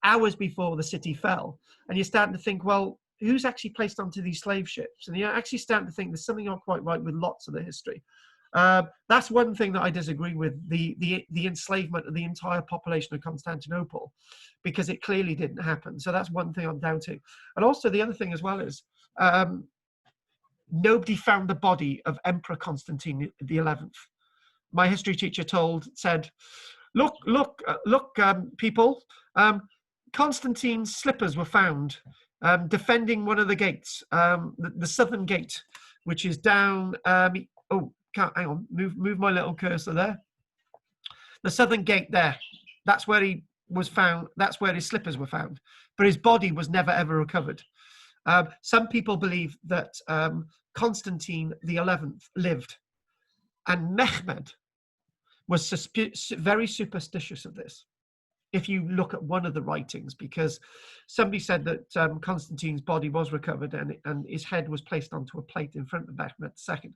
hours before the city fell. And you're starting to think, well, who's actually placed onto these slave ships? And you're actually starting to think there's something not quite right with lots of the history. That's one thing that I disagree with, the enslavement of the entire population of Constantinople, because it clearly didn't happen. So that's one thing I'm doubting. And also the other thing as well is nobody found the body of Emperor Constantine the 11th. My history teacher said, look, people, Constantine's slippers were found defending one of the gates, the southern gate, which is down, hang on, move my little cursor there. The southern gate there, that's where he was found, that's where his slippers were found, but his body was never ever recovered. Some people believe that Constantine the 11th lived, and Mehmed was very superstitious of this. If you look at one of the writings, because somebody said that Constantine's body was recovered and his head was placed onto a plate in front of Mehmed II,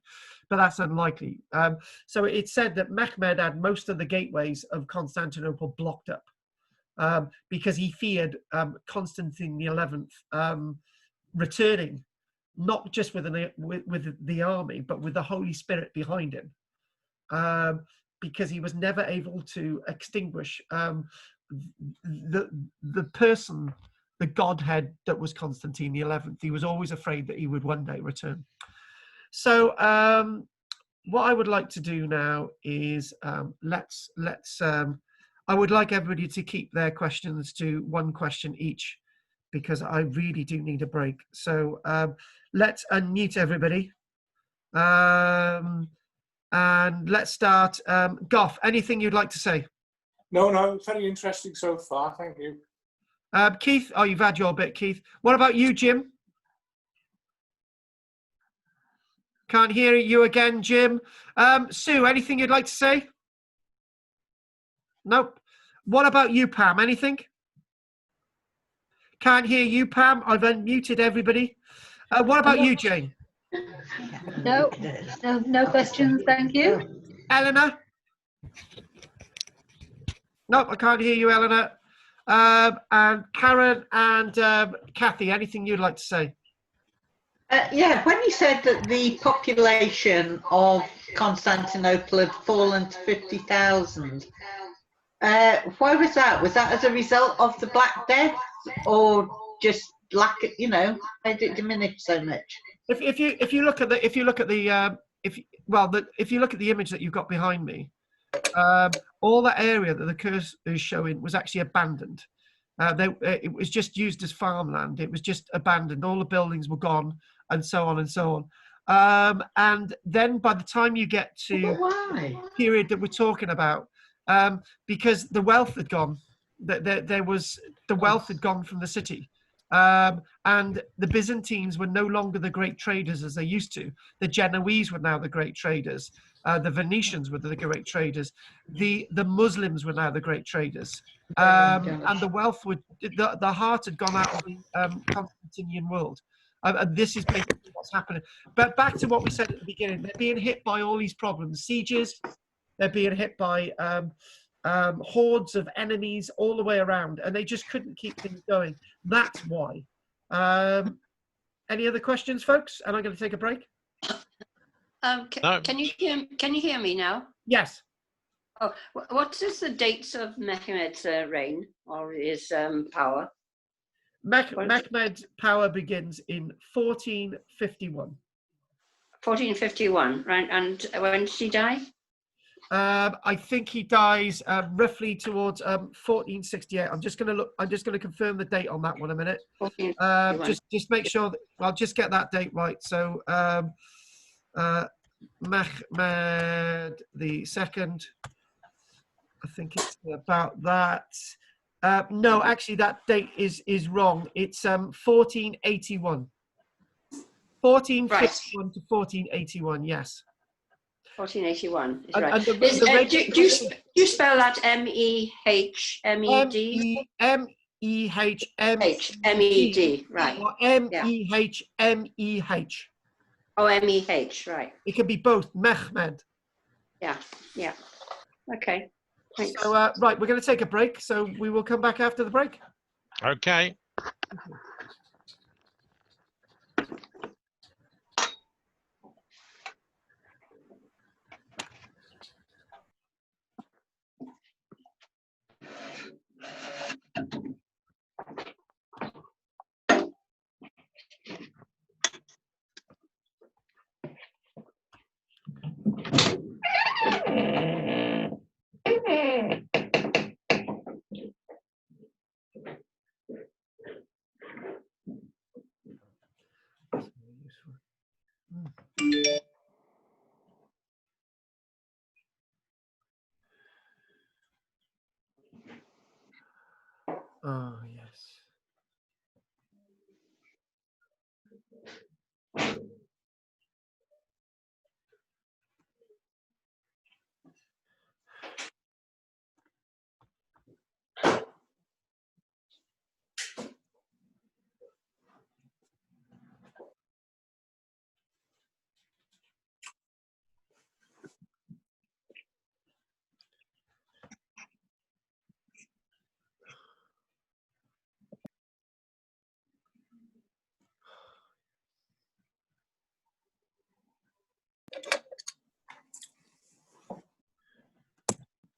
but that's unlikely. So it said that Mehmed had most of the gateways of Constantinople blocked up because he feared Constantine the 11th returning, not just with the army, but with the Holy Spirit behind him, because he was never able to extinguish the person, the Godhead that was Constantine the 11th. He was always afraid that he would one day return. So what I would like to do now is I would like everybody to keep their questions to one question each, because I really do need a break. So let's unmute everybody. And let's start. Goff, anything you'd like to say? No, very interesting so far. Thank you. Keith, oh, you've had your bit, Keith. What about you, Jim? Can't hear you again, Jim. Sue, anything you'd like to say? Nope. What about you, Pam? Anything? Can't hear you, Pam. I've unmuted everybody. What about you, Jane? No questions, thank you. Eleanor? Nope, I can't hear you, Eleanor. And Karen and Kathy, anything you'd like to say? Yeah, when you said that the population of Constantinople had fallen to 50,000, why was that? Was that as a result of the Black Death, or just lack of, made it diminish so much? If you look at the image that you've got behind me, all that area that the curse is showing was actually abandoned. It was just used as farmland. It was just abandoned. All the buildings were gone, and so on and so on. And then by the time you get to the period that we're talking about, because the wealth had gone, the wealth had gone from the city. And the Byzantines were no longer the great traders as they used to. The Genoese were now the great traders. The Venetians were the great traders. The Muslims were now the great traders. And the wealth the heart had gone out of the Constantinian world. And this is basically what's happening. But back to what we said at the beginning, they're being hit by all these problems: sieges, they're being hit by hordes of enemies all the way around, and they just couldn't keep things going. That's why. Any other questions, folks? And I'm going to take a break. No. Can you hear me now? Yes. Oh, what is the dates of Mehmed's reign or his power? Mehmed's power begins in 1451. 1451, right? And when did he die? I think he dies roughly towards 1468. I'm just going to confirm the date on that one a minute. 1451. Just make sure that I'll just get that date right. So Mehmed the Second. I think it's about that. No, actually, that date is wrong. It's 1481. 1451 to 1481. Yes. 1481 is And- right. and the Do you spell that M-E-H-M-E-D? M-E-H-M-E-D, right. Or M-E-H-M-E-H. Oh, M-E-H, right. It can be both. Mehmed. Yeah, yeah. Okay, thanks. So right, we're going to take a break. So we will come back after the break. Okay. Oh yes.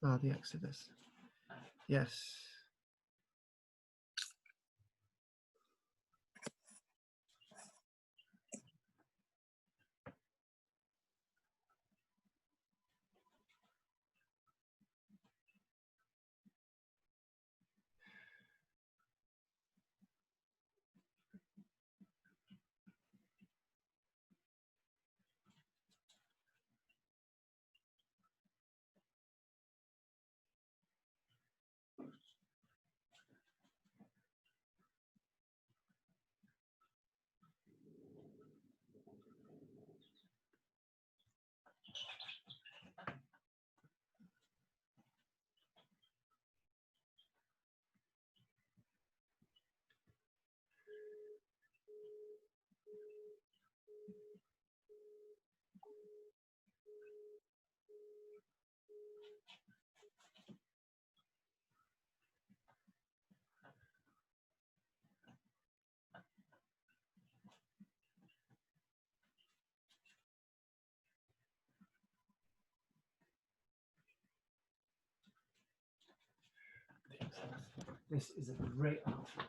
Ah, the Exodus. Yes. This is a great outfit.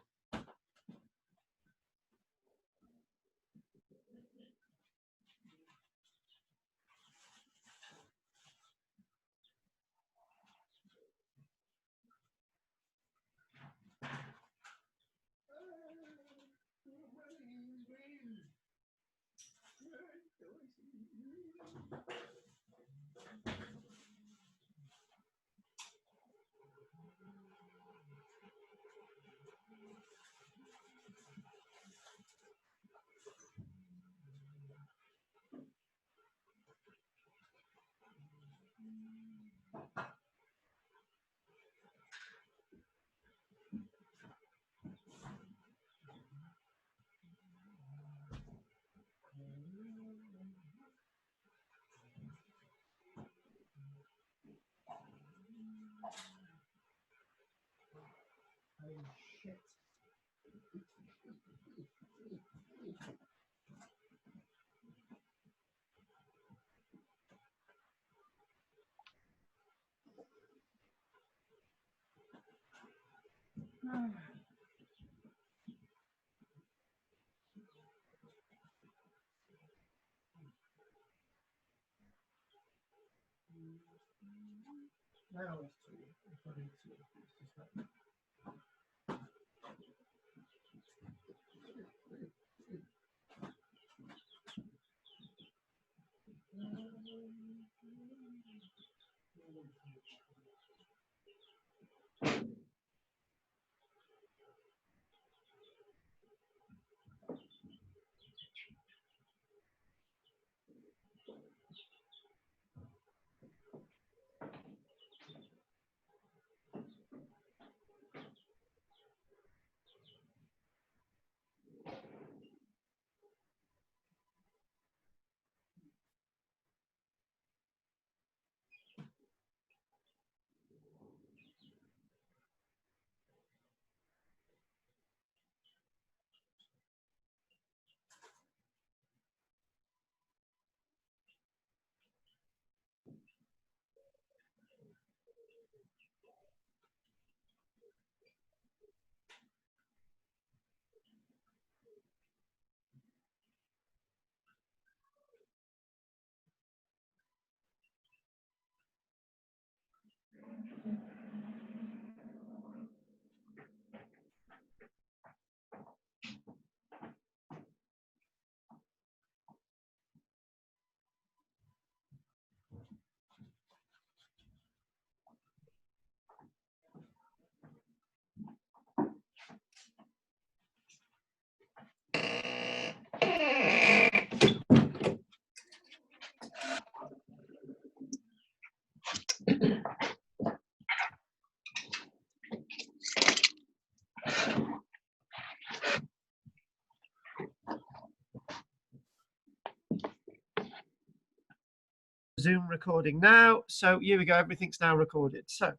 Zoom recording now. So here we go, everything's now recorded. So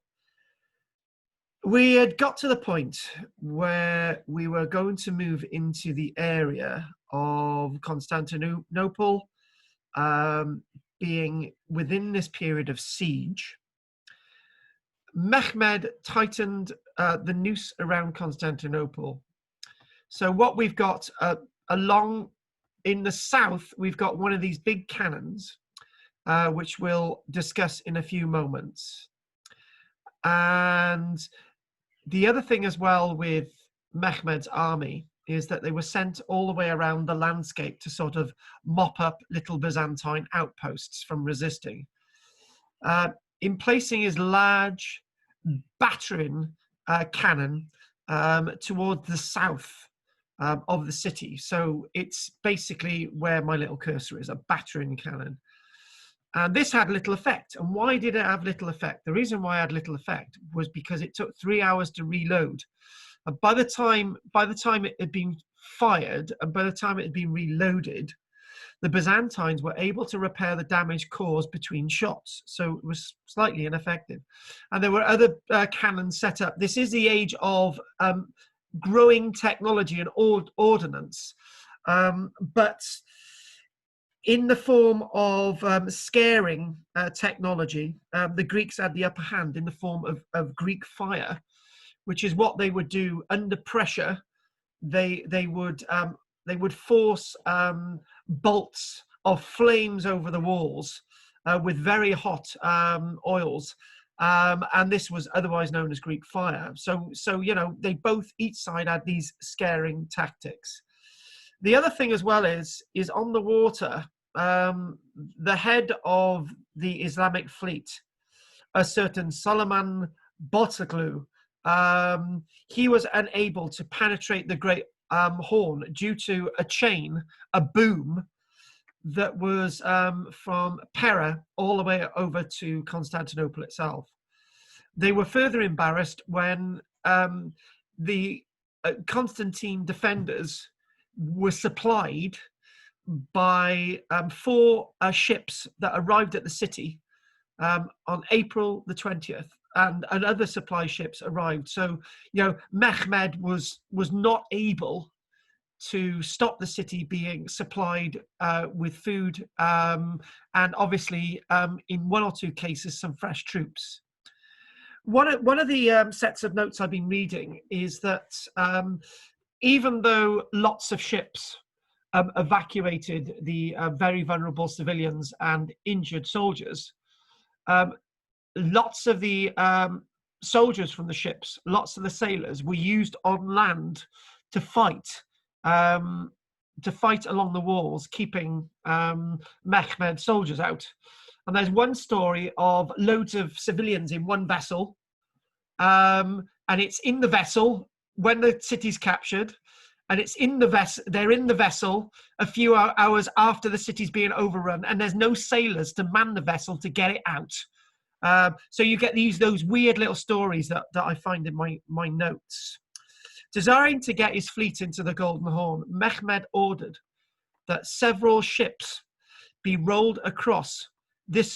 we had got to the point where we were going to move into the area of Constantinople, being within this period of siege. Mehmed tightened the noose around Constantinople. So what we've got along in the south, we've got one of these big cannons, which we'll discuss in a few moments. And the other thing as well with Mehmed's army is that they were sent all the way around the landscape to sort of mop up little Byzantine outposts from resisting. In placing his large battering cannon towards the south of the city. So it's basically where my little cursor is, a battering cannon. And this had little effect. And why did it have little effect? The reason why it had little effect was because it took 3 hours to reload. And by the time it had been fired and by the time it had been reloaded, the Byzantines were able to repair the damage caused between shots. So it was slightly ineffective. And there were other cannons set up. This is the age of growing technology and ordnance. But in the form of scaring technology, the Greeks had the upper hand in the form of Greek fire, which is what they would do under pressure. They would force bolts of flames over the walls with very hot oils, and this was otherwise known as Greek fire. So you know, they both, each side had these scaring tactics. The other thing as well is on the water. The head of the Islamic fleet, a certain Solomon Bozoklu, he was unable to penetrate the Great Horn due to a chain, a boom, that was from Pera all the way over to Constantinople itself. They were further embarrassed when the Constantine defenders were supplied by 4 ships that arrived at the city on April the 20th, and other supply ships arrived. So, you know, Mehmed was not able to stop the city being supplied with food, and obviously, in one or two cases, some fresh troops. One of the sets of notes I've been reading is that even though lots of ships evacuated the very vulnerable civilians and injured soldiers, lots of the soldiers from the ships, lots of the sailors were used on land to fight along the walls, keeping Mehmed soldiers out. And there's one story of loads of civilians in one vessel, and it's in the vessel when the city's captured, and it's in the vessel. They're in the vessel a few hours after the city's being overrun, and there's no sailors to man the vessel to get it out. So you get those weird little stories that I find in my notes. Desiring to get his fleet into the Golden Horn, Mehmed ordered that several ships be rolled across this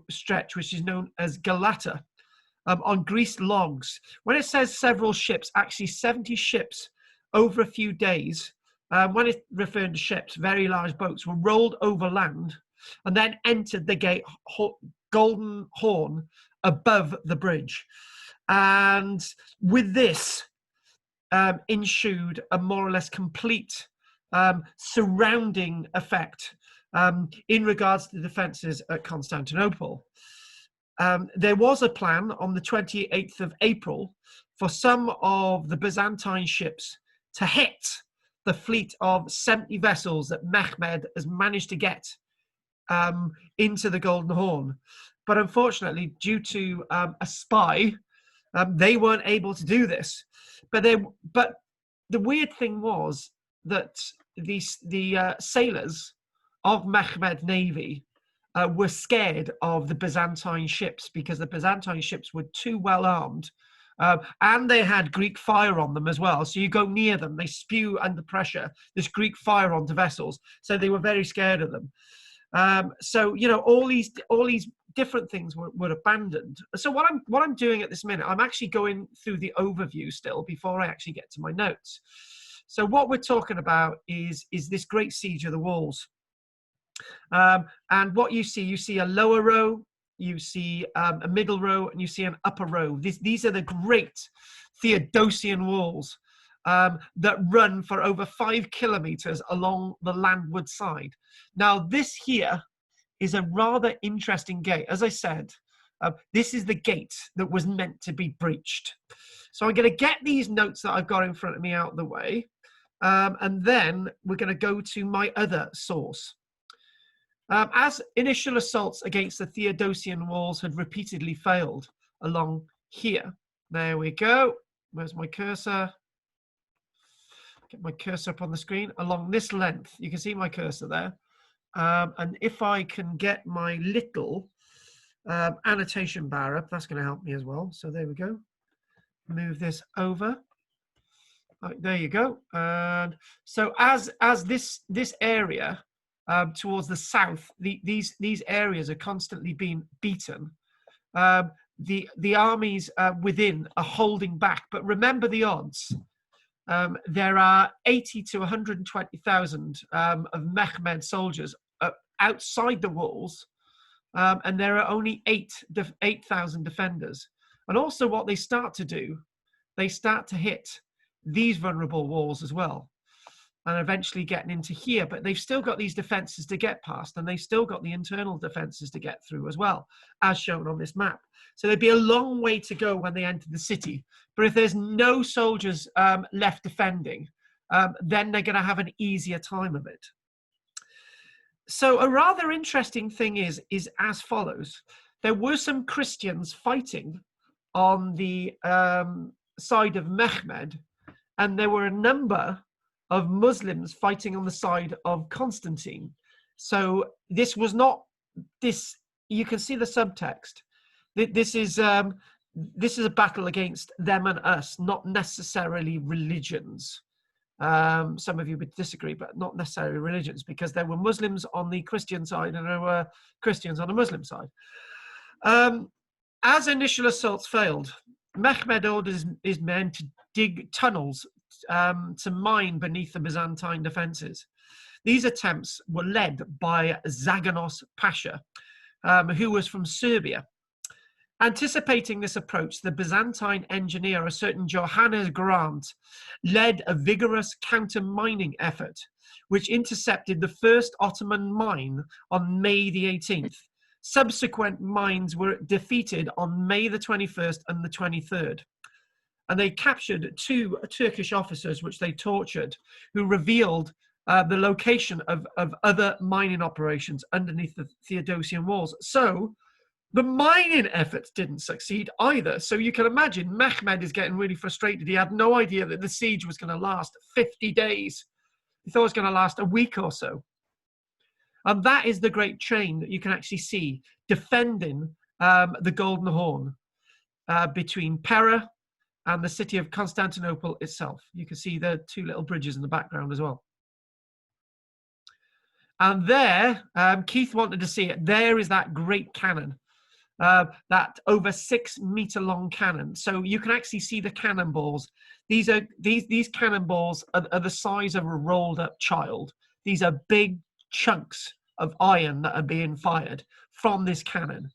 stretch, which is known as Galata, on greased logs. When it says several ships, actually 70 ships over a few days, when it's referring to ships, very large boats, were rolled over land and then entered the Golden Horn above the bridge. And with this ensued a more or less complete surrounding effect in regards to the defences at Constantinople. There was a plan on the 28th of April for some of the Byzantine ships to hit the fleet of 70 vessels that Mehmed has managed to get into the Golden Horn. But unfortunately, due to a spy, they weren't able to do this. But the weird thing was that the sailors of Mehmed's navy were scared of the Byzantine ships because the Byzantine ships were too well armed, and they had Greek fire on them as well. So you go near them, they spew under pressure this Greek fire onto vessels. So they were very scared of them. So you know, all these different things were abandoned. So what I'm doing at this minute, I'm actually going through the overview still before I actually get to my notes. So what we're talking about is this great siege of the walls. And what you see a lower row, you see a middle row, and you see an upper row. These are the great Theodosian walls that run for over 5 kilometers along the landward side. Now, this here is a rather interesting gate. As I said, this is the gate that was meant to be breached. So I'm going to get these notes that I've got in front of me out of the way, and then we're going to go to my other source. As initial assaults against the Theodosian walls had repeatedly failed along here. There we go. Where's my cursor? Get my cursor up on the screen. Along this length, you can see my cursor there. And if I can get my little annotation bar up, that's going to help me as well. So there we go. Move this over. Right, there you go. And so as this area towards the south, these areas are constantly being beaten. The armies within are holding back, but remember the odds. There are 80 to 120,000 of Mehmed soldiers outside the walls, and there are only 8,000 defenders. And also what they start to do, they start to hit these vulnerable walls as well, and eventually getting into here. But they've still got these defenses to get past, and they've still got the internal defenses to get through as well, as shown on this map. So there'd be a long way to go when they enter the city. But if there's no soldiers left defending, then they're going to have an easier time of it. So a rather interesting thing is as follows. There were some Christians fighting on the side of Mehmed, and there were a number of Muslims fighting on the side of Constantine. So this was not this. You can see the subtext. This is a battle against them and us, not necessarily religions. Some of you would disagree, but not necessarily religions, because there were Muslims on the Christian side and there were Christians on the Muslim side. As initial assaults failed, Mehmed orders his men to dig tunnels to mine beneath the Byzantine defences. These attempts were led by Zaganos Pasha, who was from Serbia. Anticipating this approach, the Byzantine engineer, a certain Johannes Grant, led a vigorous counter-mining effort, which intercepted the first Ottoman mine on May the 18th. Subsequent mines were defeated on May the 21st and the 23rd. And they captured 2 Turkish officers, which they tortured, who revealed the location of other mining operations underneath the Theodosian Walls. So the mining efforts didn't succeed either. So you can imagine Mehmed is getting really frustrated. He had no idea that the siege was going to last 50 days. He thought it was going to last a week or so. And that is the great chain that you can actually see defending the Golden Horn between Pera and the city of Constantinople itself. You can see the 2 little bridges in the background as well. And there, Keith wanted to see it. There is that great cannon, that over 6 meter long cannon. So you can actually see the cannonballs. These cannonballs are the size of a rolled up child. These are big chunks of iron that are being fired from this cannon.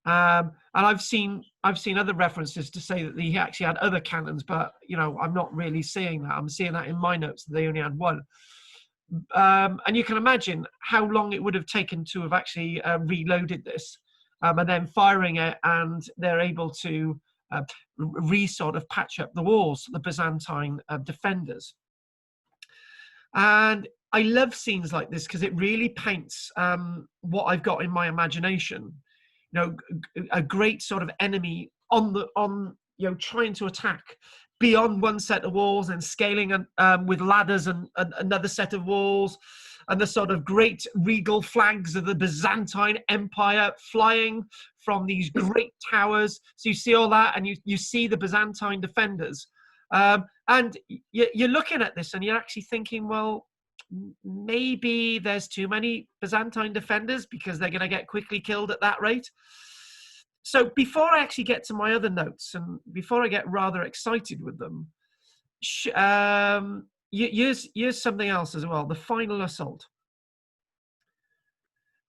And I've seen other references to say that he actually had other cannons, but you know, I'm not really seeing that. I'm seeing that in my notes that they only had 1. And you can imagine how long it would have taken to have actually reloaded this, and then firing it, and they're able to sort of patch up the walls, the Byzantine defenders. And I love scenes like this because it really paints what I've got in my imagination. You know, a great sort of enemy on trying to attack beyond one set of walls and scaling with ladders and another set of walls, and the sort of great regal flags of the Byzantine Empire flying from these great towers. So you see all that, and you see the Byzantine defenders. And you're looking at this and you're actually thinking, well, maybe there's too many Byzantine defenders because they're going to get quickly killed at that rate. So before I actually get to my other notes and before I get rather excited with them, here's something else as well, the final assault.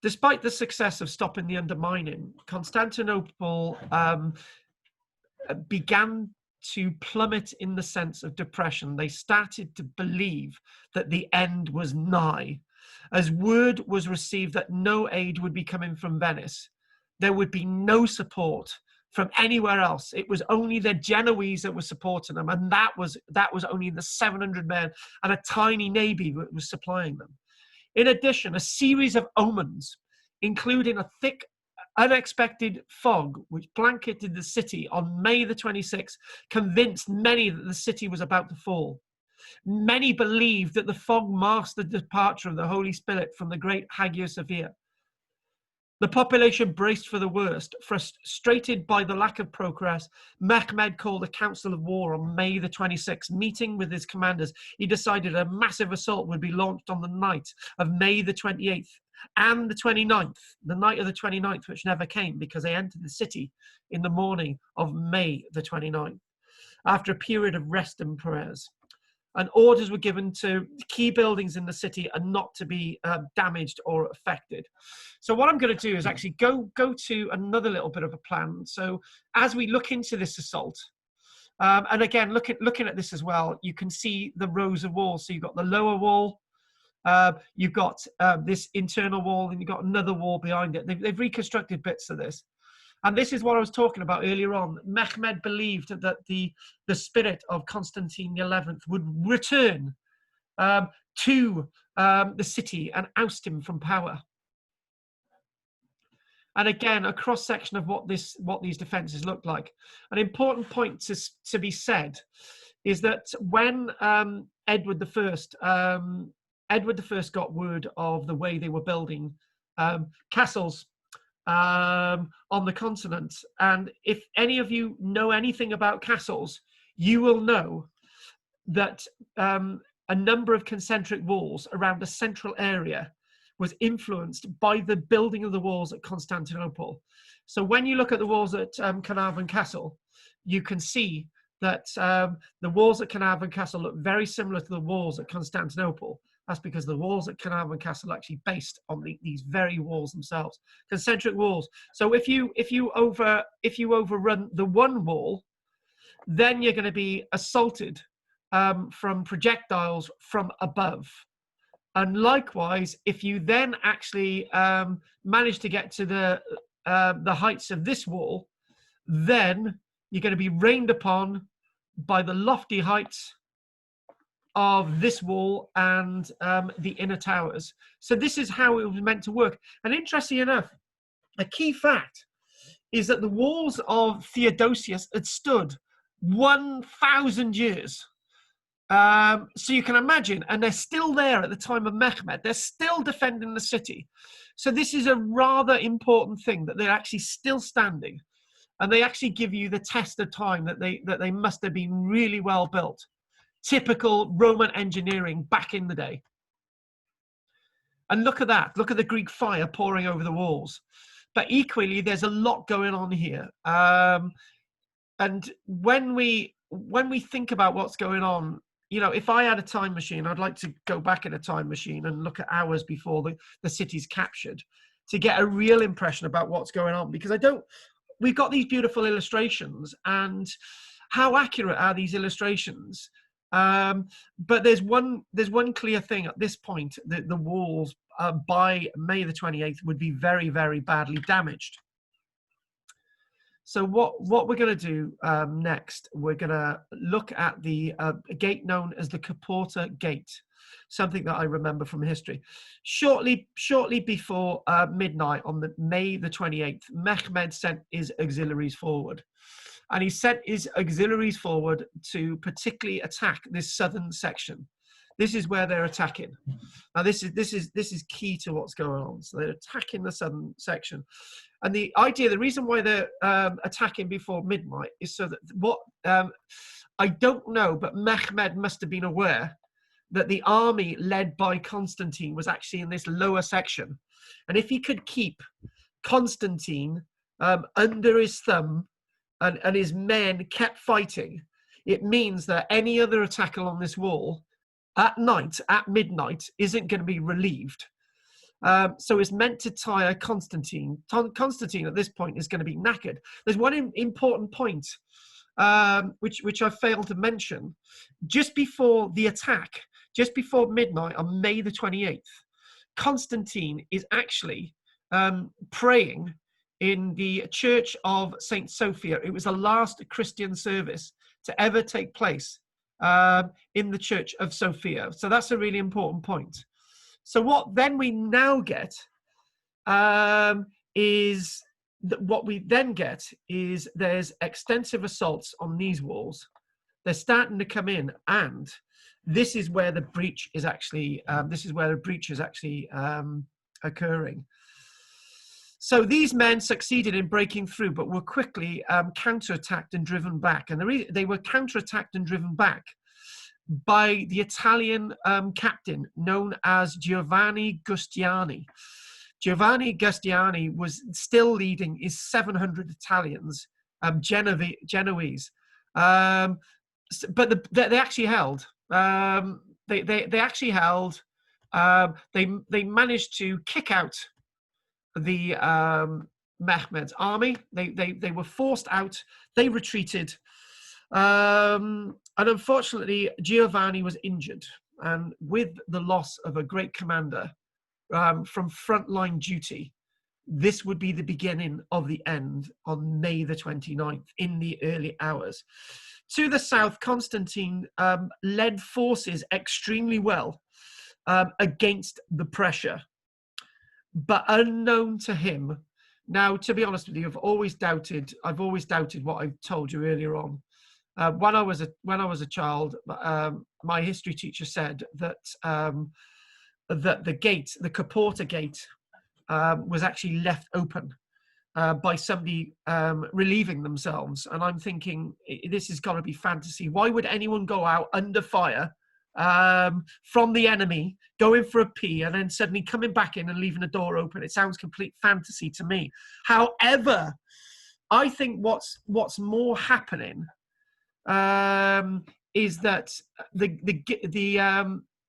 Despite the success of stopping the undermining, Constantinople began to plummet in the sense of depression. They started to believe that the end was nigh. As word was received that no aid would be coming from Venice, there would be no support from anywhere else. It was only the Genoese that were supporting them, and that was only the 700 men and a tiny navy that was supplying them. In addition, a series of omens, including a thick, unexpected fog which blanketed the city on May the 26th, convinced many that the city was about to fall. Many believed that the fog masked the departure of the Holy Spirit from the great Hagia Sophia. The population braced for the worst. Frustrated by the lack of progress, Mehmed called a council of war on May the 26th. Meeting with his commanders, he decided a massive assault would be launched on the night of May the 28th and the 29th, the night of the 29th, which never came because they entered the city in the morning of May the 29th, after a period of rest and prayers. And orders were given to key buildings in the city and not to be damaged or affected. So what I'm going to do is actually go to another little bit of a plan. So as we look into this assault, and again, looking at this as well, you can see the rows of walls. So you've got the lower wall, you've got this internal wall, and you've got another wall behind it. They've reconstructed bits of this. And this is what I was talking about earlier on. Mehmed believed that the spirit of Constantine XI would return to the city and oust him from power. And again, a cross-section of what these defences looked like. An important point to be said is that when Edward I got word of the way they were building castles on the continent, and if any of you know anything about castles, you will know that a number of concentric walls around a central area was influenced by the building of the walls at Constantinople. So when you look at the walls at Carnarvon Castle, you can see that the walls at Carnarvon Castle look very similar to the walls at Constantinople. That's because the walls at Carnarvon Castle are actually based on these very walls themselves, concentric walls. So if you overrun the one wall, then you're going to be assaulted from projectiles from above. And likewise, if you then actually manage to get to the heights of this wall, then you're going to be rained upon by the lofty heights of this wall and the inner towers. So this is how it was meant to work. And interestingly enough, a key fact is that the walls of Theodosius had stood 1,000 years. So you can imagine, and they're still there at the time of Mehmed. They're still defending the city. So this is a rather important thing, that they're actually still standing, and they actually give you the test of time that they must have been really well built. Typical Roman engineering back in the day. And look at that. Look at the Greek fire pouring over the walls. But equally, there's a lot going on here. And when we think about what's going on, you know, if I had a time machine, I'd like to go back in a time machine and look at hours before the city's captured to get a real impression about what's going on. Because we've got these beautiful illustrations, and how accurate are these illustrations? But there's one clear thing at this point, that the walls by May the 28th would be very, very badly damaged. So what we're going to do next, we're going to look at the gate known as the Caporta Gate, something that I remember from history. Shortly before midnight on May the 28th, Mehmed sent his auxiliaries forward. And he sent his auxiliaries forward to particularly attack this southern section. This is where they're attacking. Now this is key to what's going on. So they're attacking the southern section. And the reason why they're attacking before midnight is so that I don't know, but Mehmed must have been aware that the army led by Constantine was actually in this lower section. And if he could keep Constantine under his thumb, and his men kept fighting, it means that any other attack along this wall at night, at midnight, isn't going to be relieved. So it's meant to tire Constantine. Constantine at this point is going to be knackered. There's one important point which I failed to mention. Just before the attack, just before midnight on May the 28th, Constantine is actually praying in the Church of St. Sophia. It was the last Christian service to ever take place in the Church of Sophia. So that's a really important point. So what then we now get is there's extensive assaults on these walls. They're starting to come in, and this is where the breach is actually occurring. So these men succeeded in breaking through, but were quickly counterattacked and driven back. And they were counterattacked and driven back by the Italian captain known as Giovanni Giustiniani. Giovanni Giustiniani was still leading his 700 Italians, Genoese, but they actually held. They actually held. They managed to kick out the Mehmed's army. They were forced out. They retreated, and unfortunately Giovanni was injured, and with the loss of a great commander from frontline duty, this would be the beginning of the end on May the 29th in the early hours. To the south, Constantine led forces extremely well against the pressure. But unknown to him, now to be honest with you, I've always doubted what I told you earlier on. When I was a child, my history teacher said that that the Caporta Gate, was actually left open by somebody relieving themselves, and I'm thinking, this has got to be fantasy. Why would anyone go out under fire from the enemy, going for a pee, and then suddenly coming back in and leaving the door open. It sounds complete fantasy to me. However, I think what's more happening is that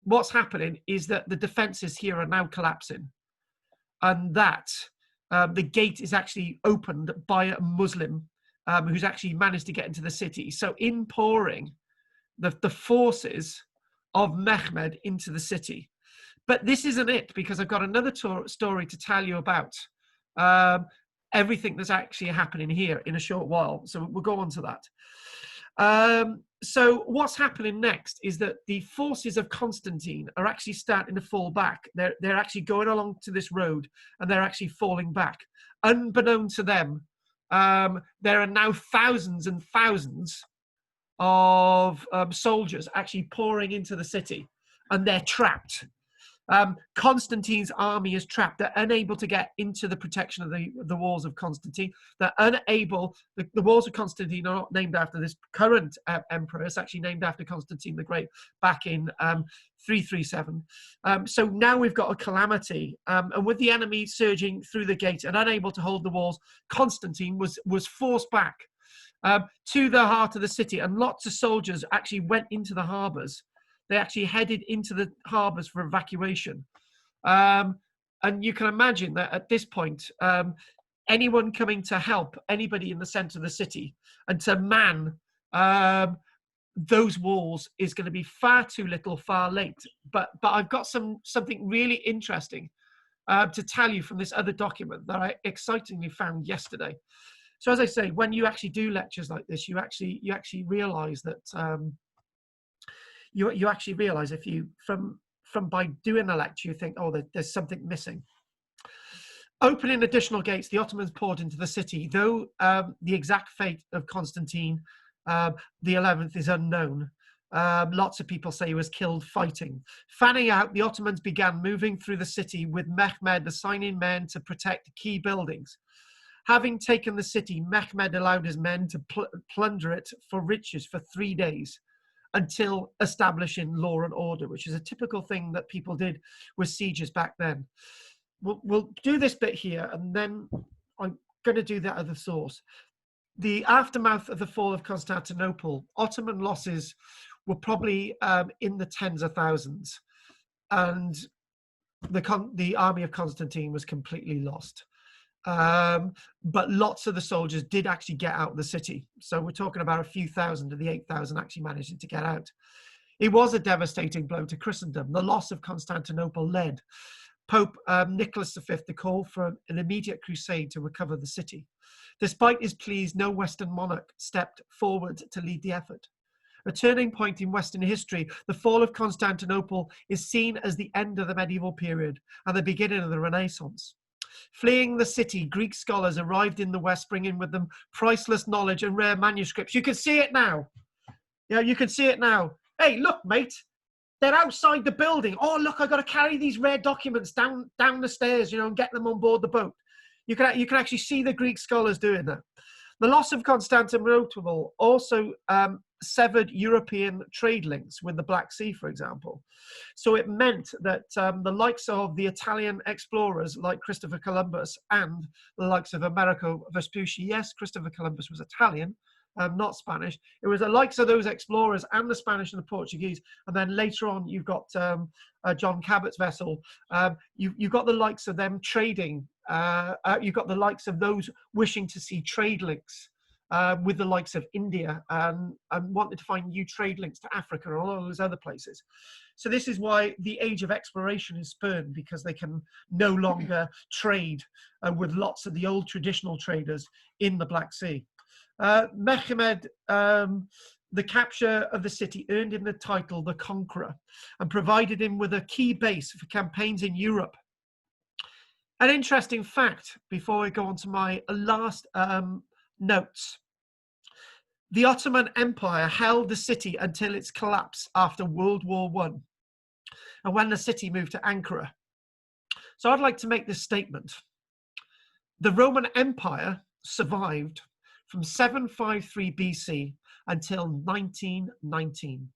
what's happening is that the defenses here are now collapsing, and that the gate is actually opened by a Muslim who's actually managed to get into the city. So in pouring the forces of Mehmed into the city. But this isn't it, because I've got another story to tell you about everything that's actually happening here in a short while. So we'll go on to that. So what's happening next is that the forces of Constantine are actually starting to fall back. They're actually going along to this road, and they're actually falling back. Unbeknown to them, there are now thousands and thousands of soldiers actually pouring into the city, and they're trapped. Constantine's army is trapped. They're unable to get into the protection of the walls of Constantine. They're unable. The walls of Constantine are not named after this current emperor. It's actually named after Constantine the Great back in 337. So now we've got a calamity, and with the enemy surging through the gate and unable to hold the walls, Constantine was forced back to the heart of the city, and lots of soldiers actually went into the harbours. They actually headed into the harbours for evacuation. And you can imagine that at this point, anyone coming to help anybody in the centre of the city and to man those walls is going to be far too little, far late. But I've got something really interesting to tell you from this other document that I excitingly found yesterday. So as I say, when you actually do lectures like this, you actually realise that you actually realise if you from by doing a lecture, you think, oh, there's something missing. Opening additional gates, the Ottomans poured into the city. Though the exact fate of Constantine the 11th is unknown. Lots of people say he was killed fighting. Fanning out, the Ottomans began moving through the city, with Mehmed assigning men to protect key buildings. Having taken the city, Mehmed allowed his men to plunder it for riches for 3 days, until establishing law and order, which is a typical thing that people did with sieges back then. We'll do this bit here, and then I'm going to do that other source. The aftermath of the fall of Constantinople, Ottoman losses were probably in the tens of thousands, and the army of Constantine was completely lost. But lots of the soldiers did actually get out of the city. So we're talking about a few thousand of the 8,000 actually managing to get out. It was a devastating blow to Christendom. The loss of Constantinople led Pope Nicholas V to call for an immediate crusade to recover the city. Despite his pleas, no Western monarch stepped forward to lead the effort. A turning point in Western history, the fall of Constantinople is seen as the end of the medieval period and the beginning of the Renaissance. Fleeing the city, Greek scholars arrived in the West, bringing with them priceless knowledge and rare manuscripts. You can see it now. Yeah, you can see it now. Hey, look, mate, they're outside the building. Oh, look, I've got to carry these rare documents down the stairs, you know, and get them on board the boat. You can actually see the Greek scholars doing that. The loss of Constantinople also severed European trade links with the Black Sea, for example. So it meant that the likes of the Italian explorers like Christopher Columbus and the likes of Amerigo Vespucci, yes, Christopher Columbus was Italian, not Spanish. It was the likes of those explorers and the Spanish and the Portuguese. And then later on, you've got John Cabot's vessel. You've got the likes of them trading. You've got the likes of those wishing to see trade links with the likes of India and wanted to find new trade links to Africa and all those other places. So this is why the age of exploration is spurned, because they can no longer trade with lots of the old traditional traders in the Black Sea. Mehmed, the capture of the city earned him the title the Conqueror and provided him with a key base for campaigns in Europe. An interesting fact before I go on to my last notes. The Ottoman Empire held the city until its collapse after World War I, and when the city moved to Ankara. So I'd like to make this statement. The Roman Empire survived from 753 BC until 1919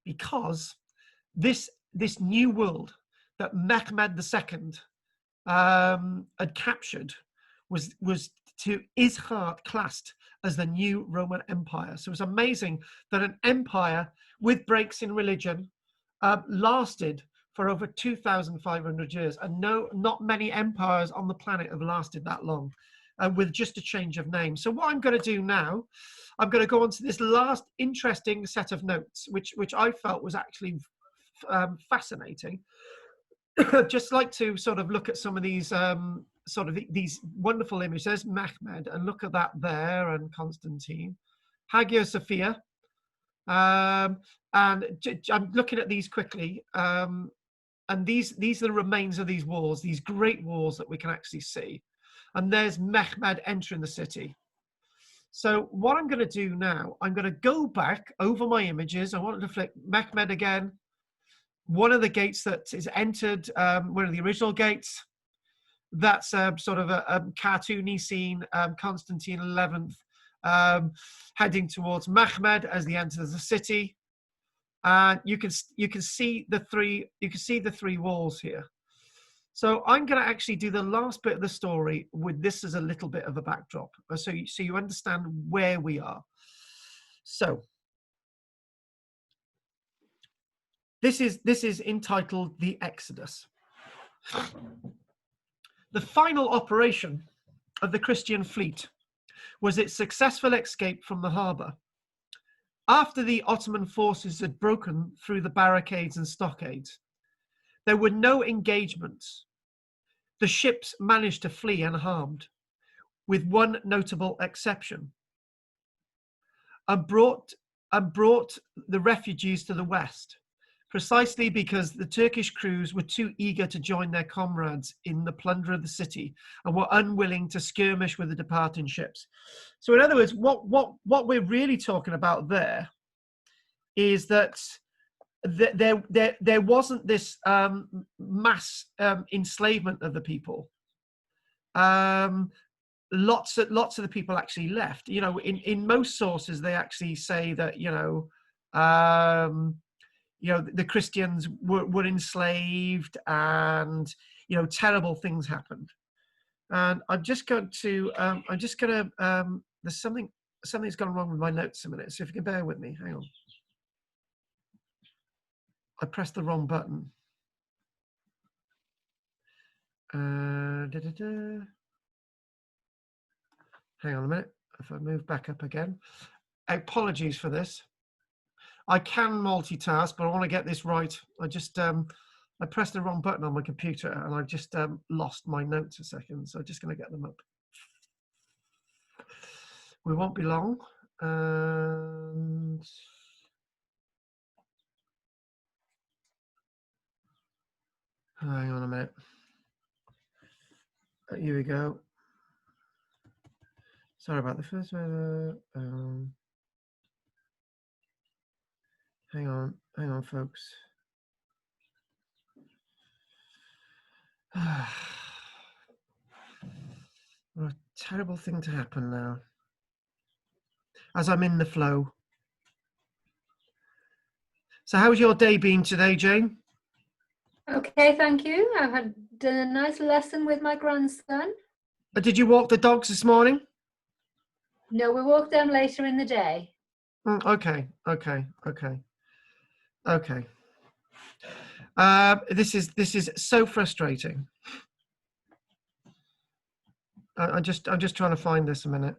because this new world that Mehmed II had captured was to his heart classed as the new Roman Empire. So it was amazing that an empire with breaks in religion lasted for over 2,500 years, and not many empires on the planet have lasted that long, with just a change of name. So what I'm going to do now, I'm going to go on to this last interesting set of notes, which I felt was actually fascinating. Just like to sort of look at some of these these wonderful images. There's Mehmed, and look at that there, and Constantine, Hagia Sophia, and I'm looking at these quickly, and these are the remains of these walls, these great walls that we can actually see. And there's Mehmed entering the city. So what I'm going to do now, I'm going to go back over my images. I wanted to flick Mehmed again. One of the gates that is entered, one of the original gates, that's sort of a cartoony scene, Constantine 11th heading towards Mehmed as he enters the city. And you can see the three walls here. So I'm going to actually do the last bit of the story with this as a little bit of a backdrop, so you understand where we are. So this is entitled The Exodus. The final operation of the Christian fleet was its successful escape from the harbour. After the Ottoman forces had broken through the barricades and stockades, there were no engagements. The ships managed to flee unharmed, with one notable exception, and brought the refugees to the west, precisely because the Turkish crews were too eager to join their comrades in the plunder of the city and were unwilling to skirmish with the departing ships. So in other words, what we're really talking about there is that there wasn't this mass enslavement of the people. Lots of the people actually left. You know, in most sources they actually say that the Christians were enslaved, and terrible things happened. And I'm just going to there's something's gone wrong with my notes a minute. So if you can bear with me, hang on. I pressed the wrong button. Hang on a minute. If I move back up again. Apologies for this. I can multitask, but I want to get this right. I pressed the wrong button on my computer, and I just lost my notes a second. So I'm just going to get them up. We won't be long. And hang on a minute. Here we go. Sorry about the first one. Hang on, folks. What a terrible thing to happen now. As I'm in the flow. So how's your day been today, Jane? Okay, thank you. I've done a nice lesson with my grandson. Did you walk the dogs this morning? No, we walk them later in the day. Okay. This is so frustrating. I'm just trying to find this a minute.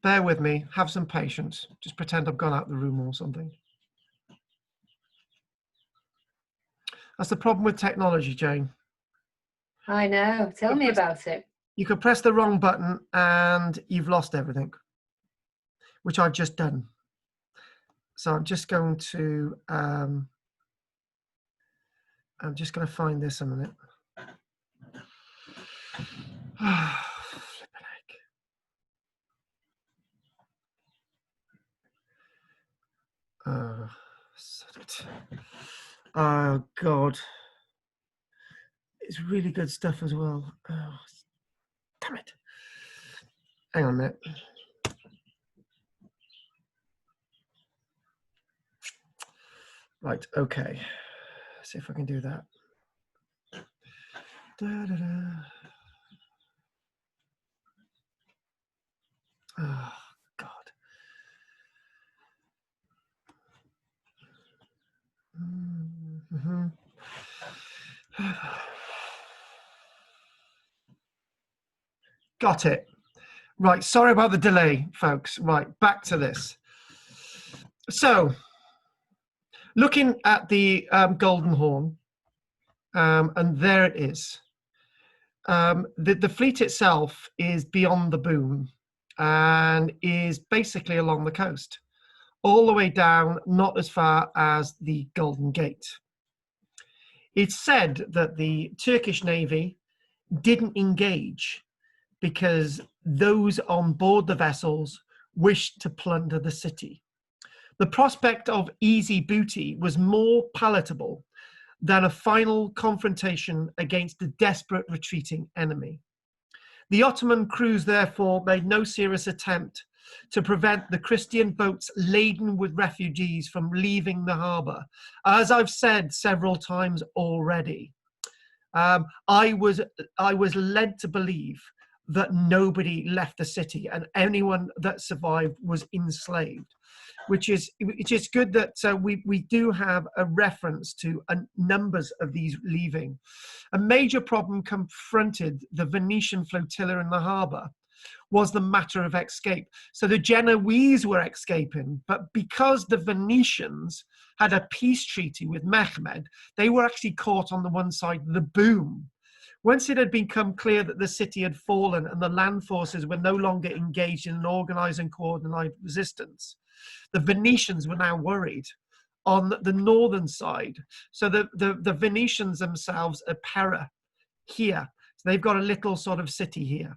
Bear with me. Have some patience. Just pretend I've gone out the room or something. That's the problem with technology, Jane. I know. Tell me about it. You could press the wrong button and you've lost everything, which I've just done. So I'm just going to find this a minute. Oh God, it's really good stuff as well. Oh, damn it! Hang on a minute. Right, okay. See if I can do that. Oh, God. Mm-hmm. Got it. Right, sorry about the delay, folks. Right, back to this. So, looking at the Golden Horn, and there it is. The fleet itself is beyond the boom and is basically along the coast, all the way down, not as far as the Golden Gate. It's said that the Turkish Navy didn't engage because those on board the vessels wished to plunder the city. The prospect of easy booty was more palatable than a final confrontation against a desperate retreating enemy. The Ottoman crews therefore made no serious attempt to prevent the Christian boats laden with refugees from leaving the harbour. As I've said several times already, I was led to believe that nobody left the city and anyone that survived was enslaved, which is good that we do have a reference to numbers of these leaving. A major problem confronted the Venetian flotilla in the harbour was the matter of escape. So the Genoese were escaping, but because the Venetians had a peace treaty with Mehmed, they were actually caught on the one side of the boom. Once it had become clear that the city had fallen and the land forces were no longer engaged in an organized and coordinated resistance, the Venetians were now worried on the northern side. So the Venetians themselves are Pera here. So they've got a little sort of city here.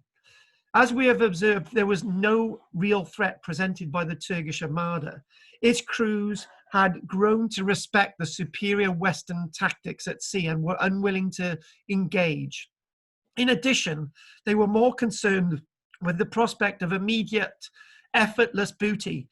As we have observed, there was no real threat presented by the Turkish Armada. Its crews had grown to respect the superior Western tactics at sea and were unwilling to engage. In addition, they were more concerned with the prospect of immediate, effortless booty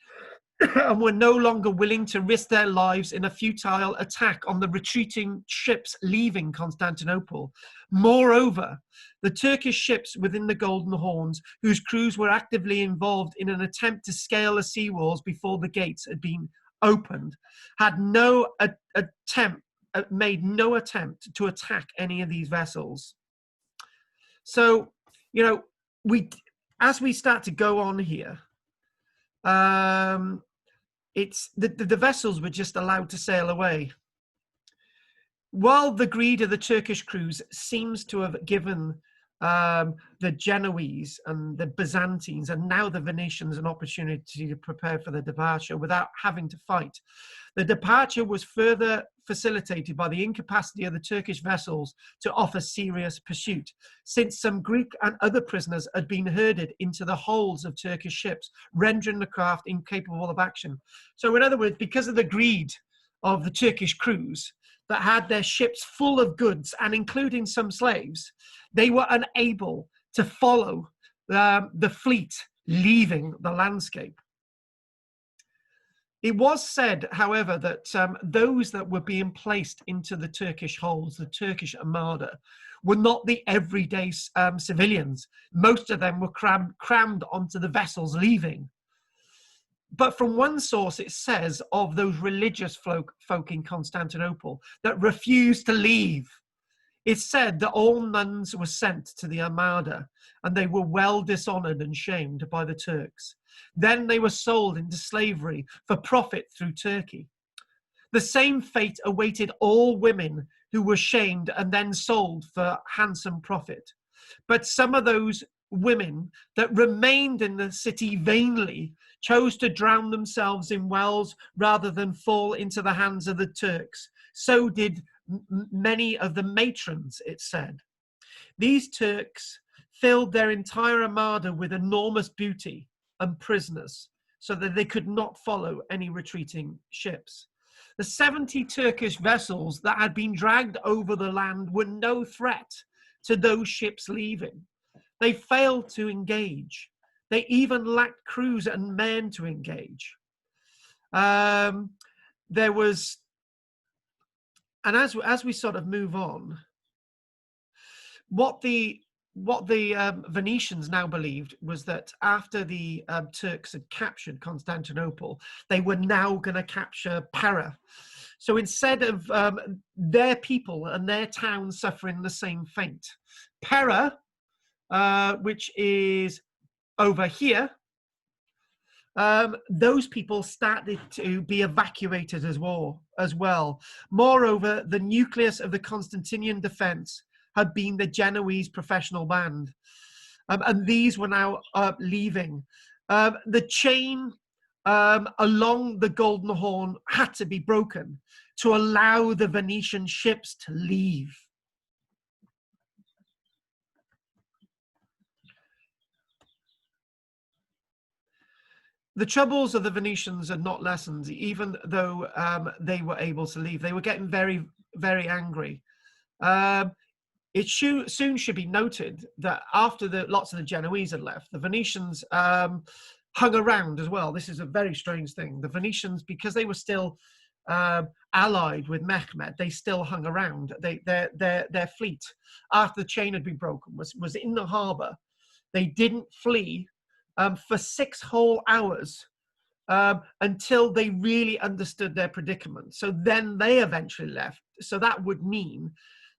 and were no longer willing to risk their lives in a futile attack on the retreating ships leaving Constantinople. Moreover, the Turkish ships within the Golden Horns, whose crews were actively involved in an attempt to scale the seawalls before the gates had been opened, had made no attempt to attack any of these vessels. So, you know, as we start to go on here, it's the vessels were just allowed to sail away. While the greed of the Turkish crews seems to have given the Genoese and the Byzantines and now the Venetians an opportunity to prepare for the departure without having to fight, the departure was further facilitated by the incapacity of the Turkish vessels to offer serious pursuit, since some Greek and other prisoners had been herded into the holds of Turkish ships, rendering the craft incapable of action. So in other words, because of the greed of the Turkish crews that had their ships full of goods and including some slaves, they were unable to follow the fleet leaving the landscape. It was said, however, that those that were being placed into the Turkish holds, the Turkish Armada, were not the everyday civilians. Most of them were crammed onto the vessels leaving. But from one source, it says of those religious folk in Constantinople that refused to leave. It's said that all nuns were sent to the Armada and they were well dishonored and shamed by the Turks. Then they were sold into slavery for profit through Turkey. The same fate awaited all women who were shamed and then sold for handsome profit. But some of those women that remained in the city vainly chose to drown themselves in wells rather than fall into the hands of the Turks. So did many of the matrons, it said. These Turks filled their entire armada with enormous booty and prisoners so that they could not follow any retreating ships. The 70 Turkish vessels that had been dragged over the land were no threat to those ships leaving. They failed to engage. They even lacked crews and men to engage. There was as we sort of move on, what the Venetians now believed was that after the Turks had captured Constantinople, they were now going to capture Pera. So instead of their people and their town suffering the same fate, Pera, which is over here, those people started to be evacuated as well. Moreover, the nucleus of the Constantinian defense had been the Genoese professional band, and these were now leaving. The chain along the Golden Horn had to be broken to allow the Venetian ships to leave. The troubles of the Venetians had not lessened, even though they were able to leave. They were getting very, very angry. It soon should be noted that after lots of the Genoese had left, the Venetians hung around as well. This is a very strange thing. The Venetians, because they were still allied with Mehmed, they still hung around. Their fleet, after the chain had been broken, was in the harbour. They didn't flee for 6 whole hours until they really understood their predicament. So then they eventually left. So that would mean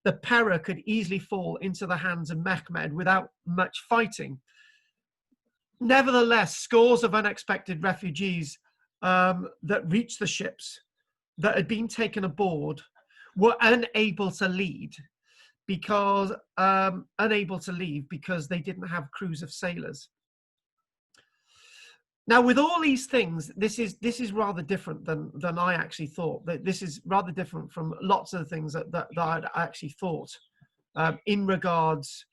the Pera could easily fall into the hands of Mehmed without much fighting. Nevertheless, scores of unexpected refugees that reached the ships that had been taken aboard were unable to leave because they didn't have crews of sailors. Now, with all these things, this is rather different than I actually thought. This is rather different from lots of the things that I'd actually thought in regards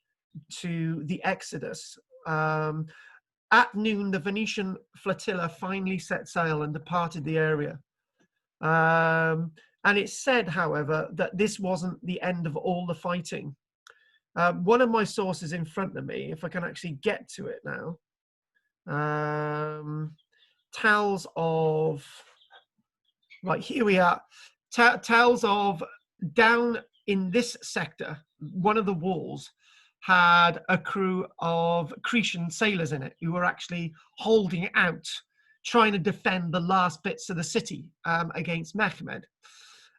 to the Exodus. At noon, the Venetian flotilla finally set sail and departed the area. And it's said, however, that this wasn't the end of all the fighting. One of my sources in front of me, if I can actually get to it now, tells of, right, here we are, tells of down in this sector, one of the walls had a crew of Cretan sailors in it who were actually holding out, trying to defend the last bits of the city against Mehmed.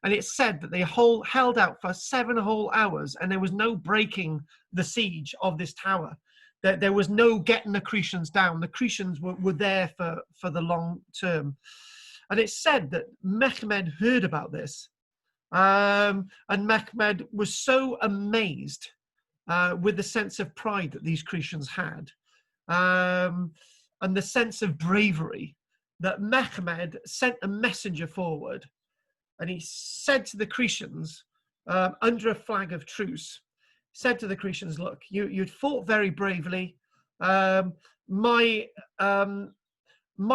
And it's said that they held out for 7 whole hours, and there was no breaking the siege of this tower. There was no getting the Cretans down. The Cretans were there for the long term. And it's said that Mehmed heard about this. And Mehmed was so amazed with the sense of pride that these Cretans had, and the sense of bravery, that Mehmed sent a messenger forward, and he said to the Cretans, under a flag of truce, said to the Cretans, look, you'd fought very bravely. My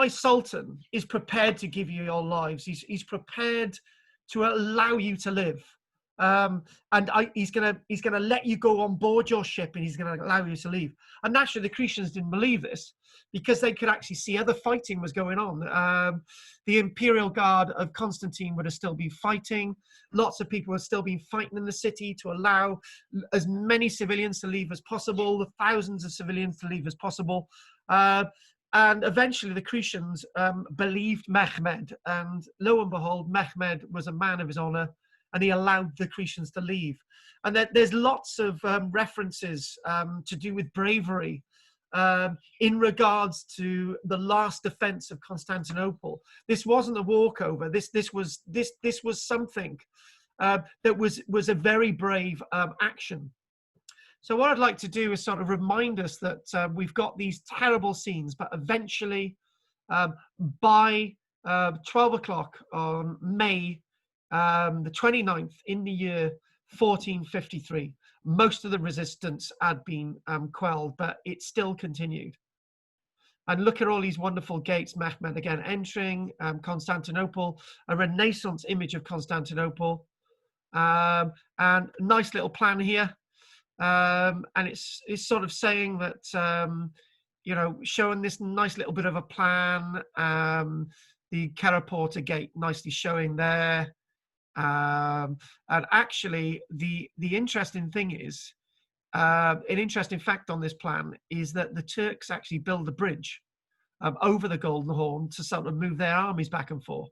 Sultan is prepared to give you your lives. He's prepared to allow you to live. And he's gonna let you go on board your ship, and he's gonna allow you to leave. And naturally, the Cretans didn't believe this, because they could actually see other fighting was going on. The Imperial Guard of Constantine would have still been fighting. Lots of people would still been fighting in the city to allow as many civilians to leave as possible, the thousands of civilians to leave as possible. And eventually the Cretans believed Mehmed, and lo and behold, Mehmed was a man of his honor, and he allowed the Cretans to leave. And there's lots of references to do with bravery in regards to the last defense of Constantinople. This wasn't a walkover. This was something that was a very brave action. So what I'd like to do is sort of remind us that we've got these terrible scenes, but eventually by 12 o'clock on May the 29th in the year 1453, most of the resistance had been quelled, but it still continued. And look at all these wonderful gates, Mehmed again entering Constantinople, a Renaissance image of Constantinople, and nice little plan here. And it's sort of saying that, you know, showing this nice little bit of a plan, the Karaporta gate nicely showing there. And actually, the interesting thing is, an interesting fact on this plan is that the Turks actually build a bridge over the Golden Horn to sort of move their armies back and forth,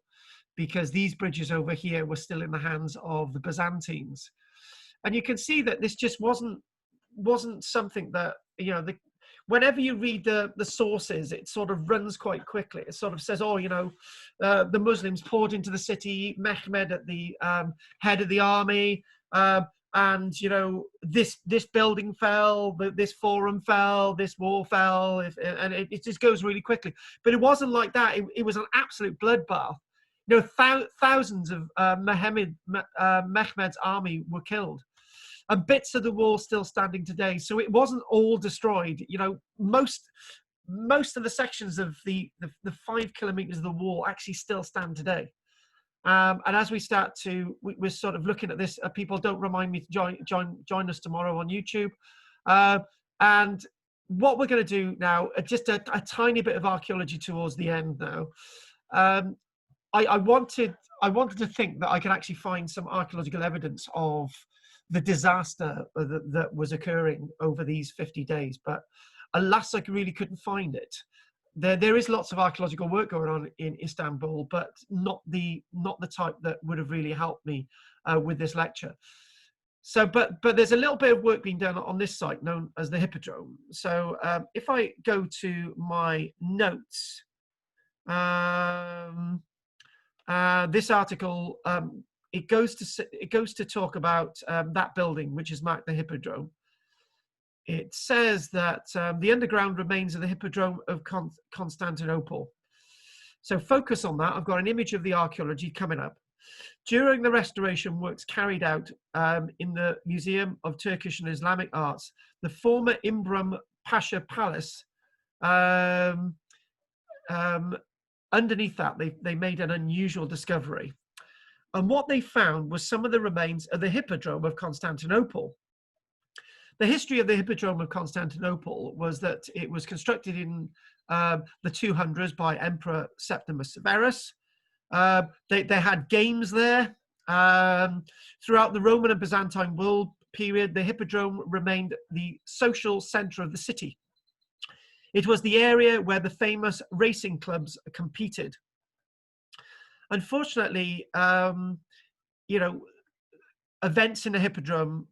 because these bridges over here were still in the hands of the Byzantines. And you can see that this just wasn't something that, you know, whenever you read the sources, it sort of runs quite quickly. It sort of says, oh, you know, the Muslims poured into the city, Mehmed at the head of the army, and, you know, this building fell, this forum fell, this wall fell, and it just goes really quickly. But it wasn't like that. It was an absolute bloodbath. You know, thousands of Mehmed's army were killed, and bits of the wall still standing today. So it wasn't all destroyed. You know, most of the sections of the 5 kilometers of the wall actually still stand today. And as we start to, we're sort of looking at this. People, don't remind me to join us tomorrow on YouTube. And what we're going to do now, just a tiny bit of archaeology towards the end now. I wanted to think that I could actually find some archaeological evidence of the disaster that was occurring over these 50 days, but alas, I really couldn't find it. There is lots of archaeological work going on in Istanbul, but not the type that would have really helped me with this lecture. So, but there's a little bit of work being done on this site known as the Hippodrome. So if I go to my notes, this article, it goes to talk about that building, which is marked the Hippodrome. It says that the underground remains of the Hippodrome of Constantinople. So focus on that. I've got an image of the archaeology coming up. During the restoration works carried out in the Museum of Turkish and Islamic Arts, the former Imbram Pasha Palace, underneath that, they made an unusual discovery. And what they found was some of the remains of the Hippodrome of Constantinople. The history of the Hippodrome of Constantinople was that it was constructed in the 200s by Emperor Septimus Severus. They had games there. Throughout the Roman and Byzantine world period, the Hippodrome remained the social center of the city. It was the area where the famous racing clubs competed. Unfortunately, you know, events in the Hippodrome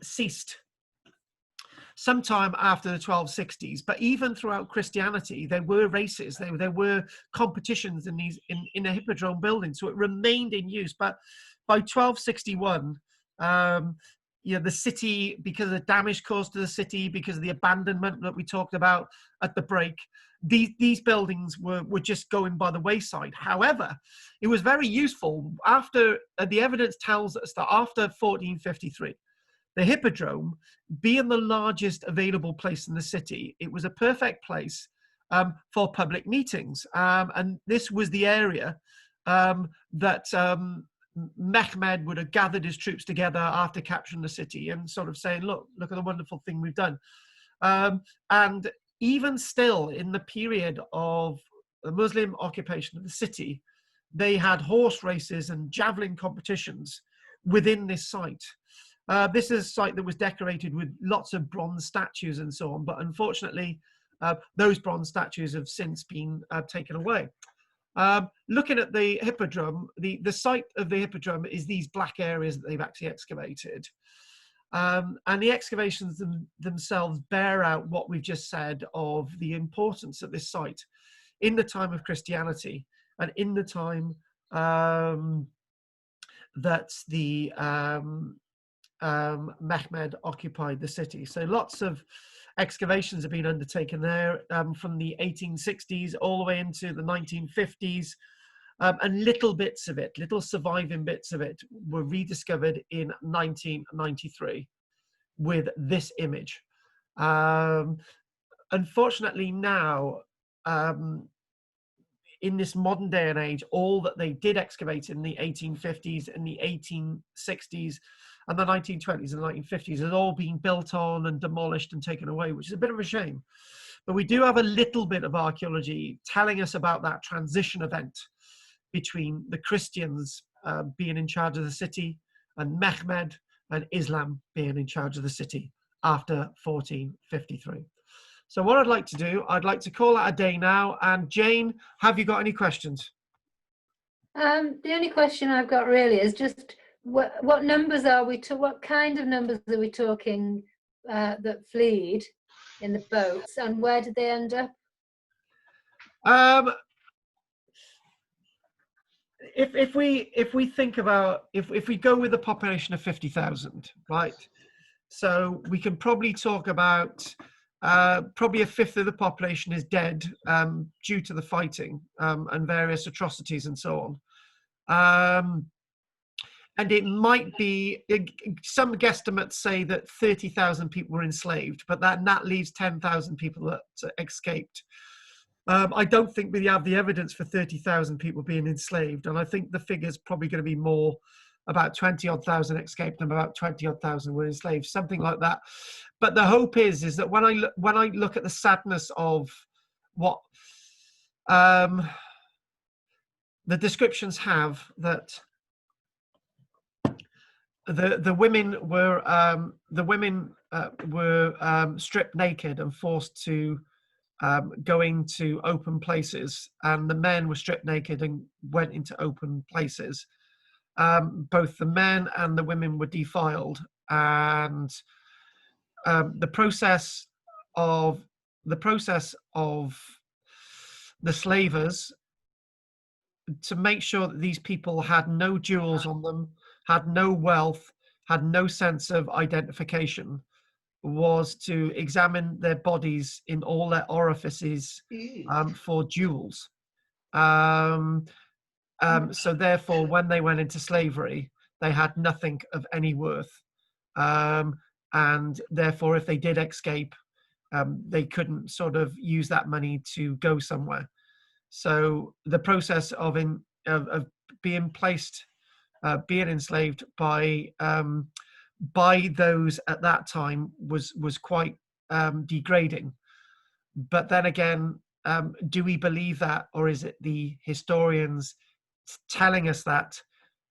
ceased sometime after the 1260s, but even throughout Christianity, there were races, there were competitions in the Hippodrome building, so it remained in use. But by 1261, you know, the city, because of the damage caused to the city, because of the abandonment that we talked about at the break, these buildings were just going by the wayside. However, it was very useful after, the evidence tells us that after 1453, the Hippodrome, being the largest available place in the city, it was a perfect place for public meetings. And this was the area that Mehmed would have gathered his troops together after capturing the city and sort of saying, look at the wonderful thing we've done. And even still, in the period of the Muslim occupation of the city, they had horse races and javelin competitions within this site. This is a site that was decorated with lots of bronze statues and so on, but unfortunately, those bronze statues have since been taken away. Looking at the Hippodrome, the site of the Hippodrome is these black areas that they've actually excavated. And the excavations themselves bear out what we've just said of the importance of this site in the time of Christianity and in the time that the Mehmed occupied the city. So lots of excavations have been undertaken there from the 1860s all the way into the 1950s, and little bits of it, little surviving bits of it, were rediscovered in 1993 with this image. Unfortunately now, in this modern day and age, all that they did excavate in the 1850s and the 1860s and the 1920s and the 1950s has all been built on and demolished and taken away, which is a bit of a shame. But we do have a little bit of archaeology telling us about that transition event between the Christians being in charge of the city, and Mehmed and Islam being in charge of the city after 1453. So what I'd like to do, I'd like to call that a day now. And Jane, have you got any questions? The only question I've got really is just what numbers are we to? What kind of numbers are we talking that fled in the boats, and where did they end up? If we think about if we go with a population of 50,000, right? So we can probably talk about probably a fifth of the population is dead due to the fighting and various atrocities and so on. And it might be, some guesstimates say that 30,000 people were enslaved, but that leaves 10,000 people that escaped. I don't think we have the evidence for 30,000 people being enslaved, and I think the figure's probably going to be more, about 20-odd thousand escaped and about 20-odd thousand were enslaved, something like that. But the hope is that when I look at the sadness of what the descriptions have, that the women were stripped naked and forced to go into open places, and the men were stripped naked and went into open places. Both the men and the women were defiled, and the process of the slavers to make sure that these people had no jewels on them, had no wealth, had no sense of identification, was to examine their bodies in all their orifices for jewels. So therefore, when they went into slavery, they had nothing of any worth. And therefore, if they did escape, they couldn't sort of use that money to go somewhere. So the process of being placed, being enslaved by those at that time was quite degrading. But then again, do we believe that, or is it the historians telling us that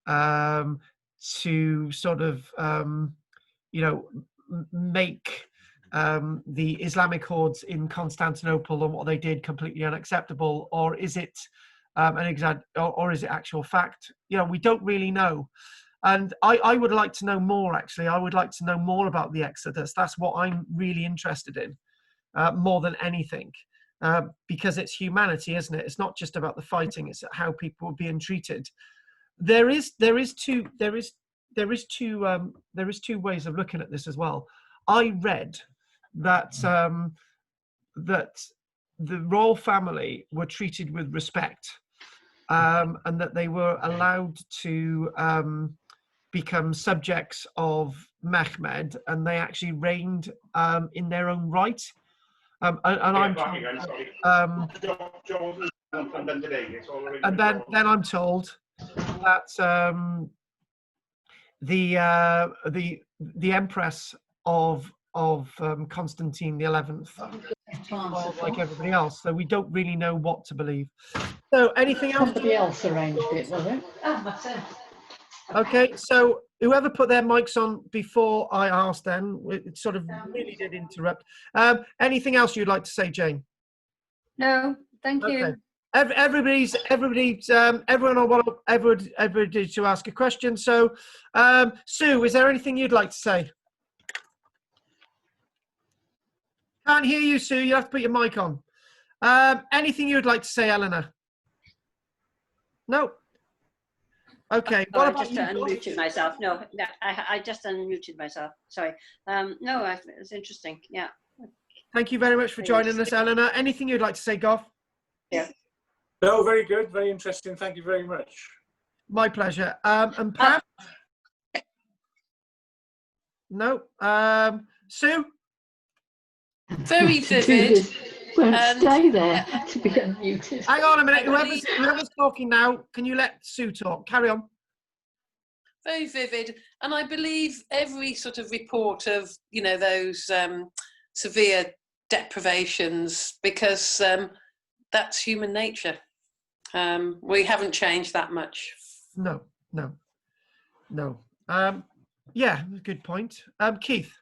to sort of make the Islamic hordes in Constantinople and what they did completely unacceptable, or is it or is it actual fact? We don't really know. And I would like to know more, actually. I would like to know more about the Exodus. That's what I'm really interested in, more than anything, because it's humanity, isn't it? It's not just about the fighting; it's how people are being treated. There is two ways of looking at this as well. I read that that the royal family were treated with respect, and that they were allowed to become subjects of Mehmed, and they actually reigned in their own right. And I'm then I'm told that the Empress of Constantine the 11th, like everybody else, so we don't really know what to believe. So anything else? Somebody else arranged it, was it? Oh, that's it. Okay, so whoever put their mics on before I asked them, it sort of really did interrupt. Anything else you'd like to say, Jane? No, thank you. Okay. Everyone I want everybody to ask a question. So, Sue, is there anything you'd like to say? Can't hear you, Sue. You have to put your mic on. Anything you'd like to say, Eleanor? No. Okay. Oh, I just unmuted myself. No, I just unmuted myself. Sorry. No, it's interesting. Yeah. Thank you very much for joining us, Eleanor. Anything you'd like to say, Goff? Yeah. No, very good, very interesting. Thank you very much. My pleasure. And Pam? No. Sue? Very vivid. Won't stay there to be unmuted. Hang on a minute. Whoever's talking now, can you let Sue talk? Carry on. Very vivid. And I believe every sort of report of, those severe deprivations, because that's human nature. We haven't changed that much. No. No. Yeah, good point. Keith.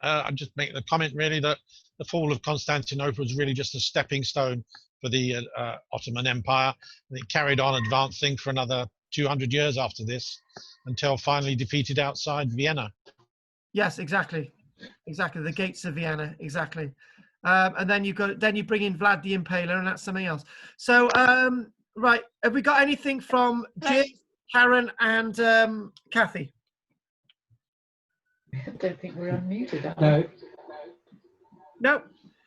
I'm just making the comment really that the fall of Constantinople was really just a stepping stone for the Ottoman Empire. And it carried on advancing for another 200 years after this, until finally defeated outside Vienna. Yes, exactly. The gates of Vienna, exactly. And then you bring in Vlad the Impaler, and that's something else. So, right, have we got anything from Jim, Karen, and Kathy? I don't think we're unmuted. Are No. we? No.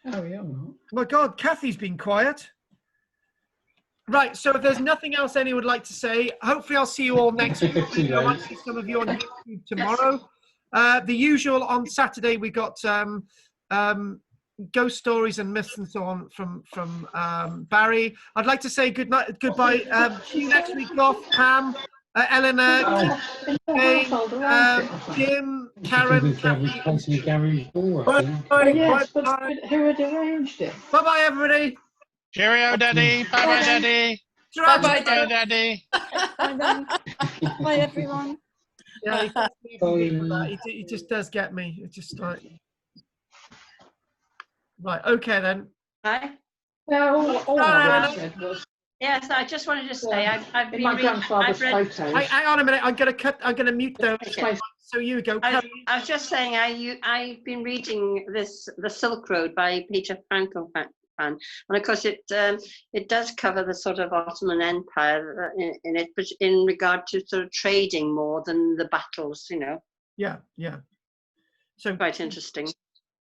Oh, you're not. My God, Kathy's been quiet. Right, so if there's nothing else anyone would like to say, hopefully I'll see you all next week. I might see some of you on YouTube tomorrow. The usual on Saturday, we got ghost stories and myths and so on from Barry. I'd like to say goodbye. See you next week, Goff, Pam, Eleanor, Kay, Jim, Karen, Kathy. Yes, but who had arranged it? Bye-bye, everybody. Cheerio, Daddy. Bye-bye, Daddy. Bye-bye, Bye, Daddy. Bye then. Bye everyone. Yeah, he gets me with that. He just does get me. It's just like... Right, okay then. Hi. No, all I said was Yes, I just wanted to say I've been in my reading. grandfather's I've read. photos. Hang on a minute. I'm gonna mute those. Okay. So you go. I was just saying I've been reading The Silk Road by Peter Frankel, and of course it does cover the sort of Ottoman Empire in it, but in regard to sort of trading more than the battles, you know. Yeah. So Quite interesting.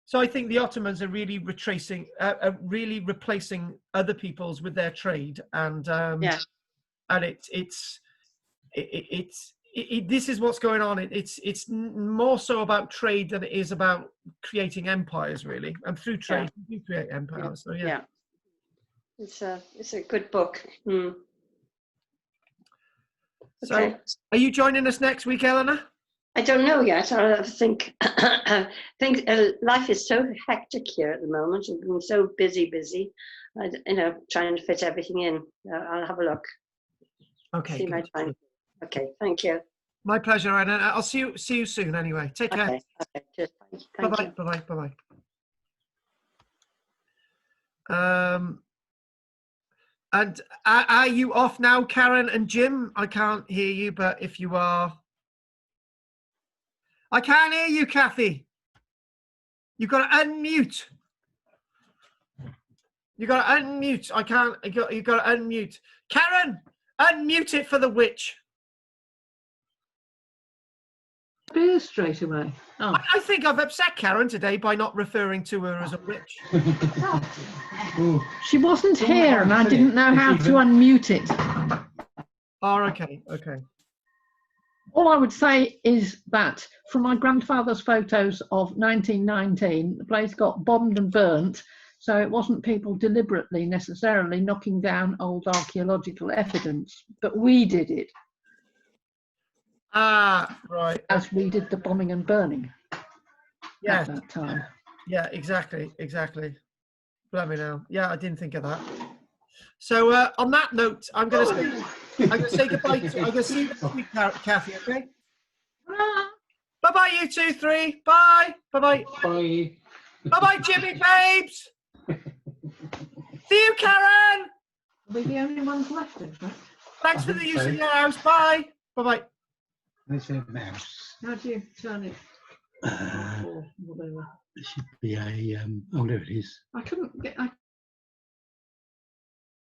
So I think the Ottomans are really really replacing other peoples with their trade, and and this is what's going on. It's more so about trade than it is about creating empires, really. And through trade, you create empires. So yeah. It's a good book. Mm. So, Okay. are you joining us next week, Eleanor? I don't know yet. I think life is so hectic here at the moment. I've been so busy, trying to fit everything in. I'll have a look. Okay. See my time. Okay, thank you. My pleasure, and I'll see you soon. Anyway, take care. Okay. Just thank you. Bye. And are you off now, Karen and Jim? I can't hear you, but if you are. I can't hear you, Kathy. You've got to unmute. I can't. You got to unmute. Karen, unmute it for the witch. Beer straight away. Oh. I think I've upset Karen today by not referring to her as a witch. She wasn't here, and I didn't know how to unmute it. Oh, okay. All I would say is that from my grandfather's photos of 1919, the place got bombed and burnt, so it wasn't people deliberately necessarily knocking down old archaeological evidence, but we did it. Ah, right. As we did the bombing and burning at that time. Yeah, exactly. Blimey now. Yeah, I didn't think of that. So on that note, I'm going to say goodbye. I'm going to see you next week, Kathy. Okay. Bye, you 2, 3. Bye. Bye. Bye, Jimmy babes. See you, Karen. We're the only ones left, in fact. Thanks for the use of your house. Bye. Bye. There's a mouse. How do you turn it? Or whatever. There should be a. Oh, there it is. I couldn't get.